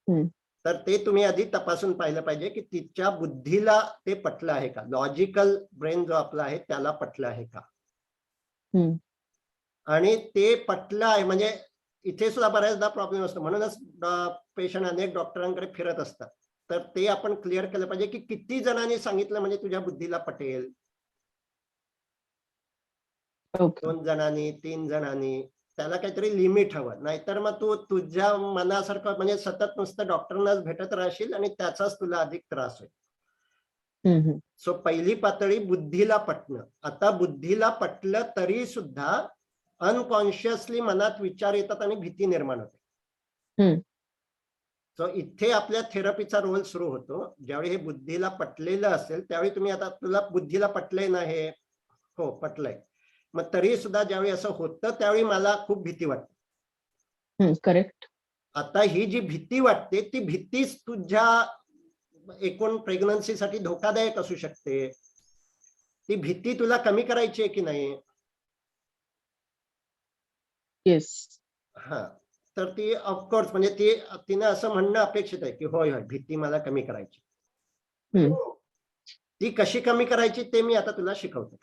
S4: हं,
S1: तर ते तुम्ही आधी तपासून पाहिलं पाहिजे, की तिच्या बुद्धीला ते पटलं आहे का? लॉजिकल ब्रेन जो आपला आहे त्याला पटलं आहे का?
S4: हं.
S1: आणि ते पटलं आहे म्हणजे इथे सुद्धा बऱ्याचदा प्रॉब्लेम असतो. म्हणूनच पेशंट अनेक डॉक्टरांकडे फिरत असतात. तर ते आपण क्लिअर केलं पाहिजे, की किती जणांनी सांगितलं म्हणजे तुझ्या बुद्धीला पटेल.
S4: ओके.
S1: 2 जणांनी, 3 जणांनी. त्याला काहीतरी लिमिट हवं. नाहीतर मग तू तुझ्या मनासारखं म्हणजे सतत नुसतं डॉक्टरांनाच भेटत राहशील आणि त्याचाच तुला अधिक त्रास होईल.
S4: हं, हं.
S1: सो पहिली पातळी बुद्धीला पटणं. आता बुद्धीला पटलं तरी सुद्धा अनकॉन्शियसली मनात विचार येतात आणि भीती निर्माण होते.
S4: हं.
S1: सो इथे आपल्या थेरपीचा रोल सुरू होतो. ज्यावेळी हे बुद्धीला पटलेलं असेल, त्यावेळी तुम्ही आता तुला बुद्धीला पटलंय ना हे? हो, पटलंय. मग तरी सुद्धा ज्यावेळी असं होतं, त्यावेळी मला खूप भीती वाटते.
S4: हं. करेक्ट.
S1: आता ही जी भीती वाटते, ती भीतीच तुझ्या एकूण प्रेग्नन्सीसाठी धोकादायक असू शकते. ती भीती तुला कमी करायची आहे की नाही?
S4: येस.
S1: हां. तर ती ऑफकोर्स म्हणजे तिनं असं म्हणणं अपेक्षित आहे, की होय, भीती मला कमी करायची.
S4: हं.
S1: ती कशी कमी करायची ते मी आता तुला शिकवतो.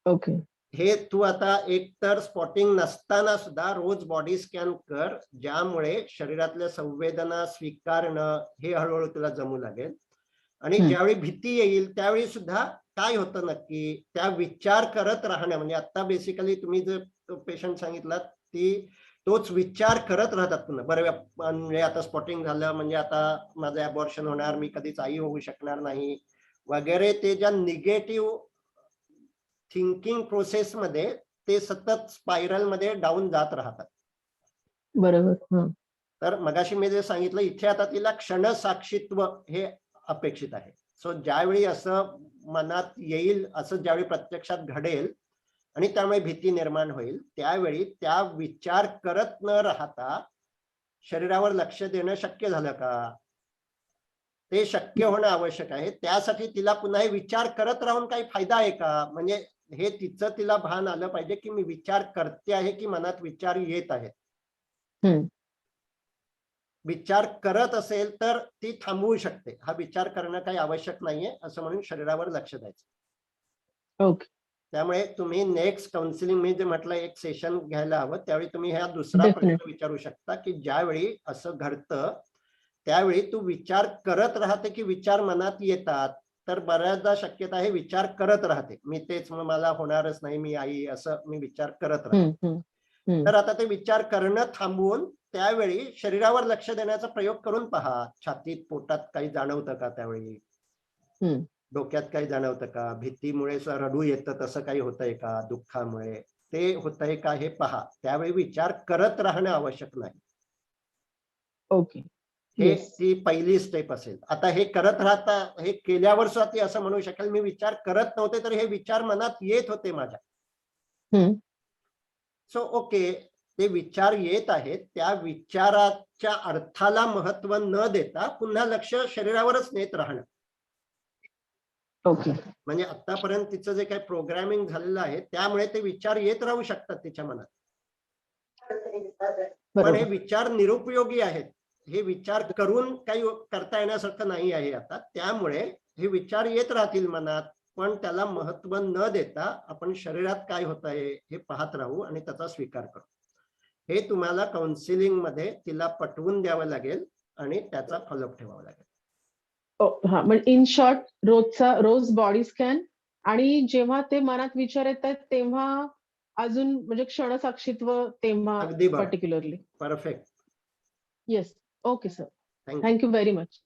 S4: ओके.
S1: हे तू आता एकतर स्पॉटिंग नसताना सुद्धा रोज बॉडी स्कॅन कर, ज्यामुळे शरीरातल्या संवेदना स्वीकारणं हे हळूहळू तुला जमू लागेल. आणि
S4: हं.
S1: ज्यावेळी भीती येईल त्यावेळी सुद्धा काय होतं नक्की, त्या विचार करत राहणं म्हणजे आता बेसिकली तुम्ही जो पेशंट सांगितला तोच विचार करत राहतात पुन्हा. बरं म्हणजे आता स्पॉटिंग झालं म्हणजे आता माझं अबॉर्शन होणार, मी कधीच आई होऊ शकणार नाही वगैरे, ते ज्या निगेटिव्ह थिंकिंग प्रोसेसमध्ये ते सतत स्पायरल मध्ये डाऊन जात राहतात.
S4: बरोबर.
S1: तर मगाशी मी जे सांगितलं इथे आता तिला क्षणसाक्षीत्व हे अपेक्षित आहे. सो ज्यावेळी असं मनात येईल, असं ज्यावेळी प्रत्यक्षात घडेल आणि त्यामुळे भीती निर्माण होईल, त्यावेळी त्या विचार करत न राहता शरीरावर लक्ष देणं शक्य झालं का? ते शक्य होणं आवश्यक आहे. त्यासाठी तिला पुन्हा हे विचार करत राहून काही फायदा आहे का? म्हणजे हे तिला भान आलं पाहिजे की मी विचार करते आहे की मनात विचार येत आहेत. विचार करत असेल तर ती थांबवू शकते. हा विचार करणं काही आवश्यक नाहीये असं म्हणून शरीरावर लक्ष द्यायचं.
S4: ओके.
S1: त्यामुळे तुम्ही नेक्स्ट काउन्सिलिंग मी जे म्हटलं एक सेशन घ्यायला हवं, त्यावेळी तुम्ही हा दुसरा प्रश्न
S4: Definitely.
S1: विचारू शकता की ज्यावेळी असं घडतं त्यावेळी तू विचार करत राहते की विचार मनात येतात? तर बऱ्याचदा शक्यता आहे विचार करत राहते. मी तेच मला होणारच नाही, मी आई, असं मी विचार करत राहते. तर आता ते विचार करणं थांबवून त्यावेळी शरीरावर लक्ष देण्याचा प्रयोग करून पहा. छातीत, पोटात काही जाणवतं का त्यावेळी? डोक्यात काही जाणवतं का? भीतीमुळे रडू येतं तसं काही होतंय का? दुःखामुळे ते होतंय का हे पहा. त्यावेळी विचार करत राहणं आवश्यक नाही.
S4: ओके.
S1: हे ती पहिली स्टेप असेल. आता हे करत राहता, हे केल्यावर सुद्धा ती असं म्हणू शकेल मी विचार करत नव्हते तर हे विचार मनात येत होते माझ्या. सो ओके, ते विचार येत आहेत, त्या विचाराच्या अर्थाला महत्व न देता पुन्हा लक्ष शरीरावरच नेत राहणं.
S4: ओके.
S1: म्हणजे आतापर्यंत तिचं जे काही प्रोग्रामिंग झालेलं आहे त्यामुळे ते विचार येत राहू शकतात तिच्या मनात. पण हे विचार निरुपयोगी आहेत. हे विचार करून काही करता येण्यासारखं नाही आहे आता. त्यामुळे हे विचार येत राहतील मनात, पण त्याला महत्व न देता आपण शरीरात काय होत आहे हे पाहत राहू आणि त्याचा स्वीकार करू. हे तुम्हाला काउन्सिलिंग मध्ये तिला पटवून द्यावं लागेल आणि त्याचा फॉलोअप ठेवावा लागेल.
S4: हा, म्हणजे इन शॉर्ट रोज बॉडी स्कॅन आणि जेव्हा ते मनात विचार येतात तेव्हा अजून म्हणजे क्षणसाक्षीत्व तेव्हा
S1: अगदी बरोबर.
S4: Particularly.
S1: Perfect.
S4: Yes. Okay sir.
S1: Thank you.
S4: Thank you very much.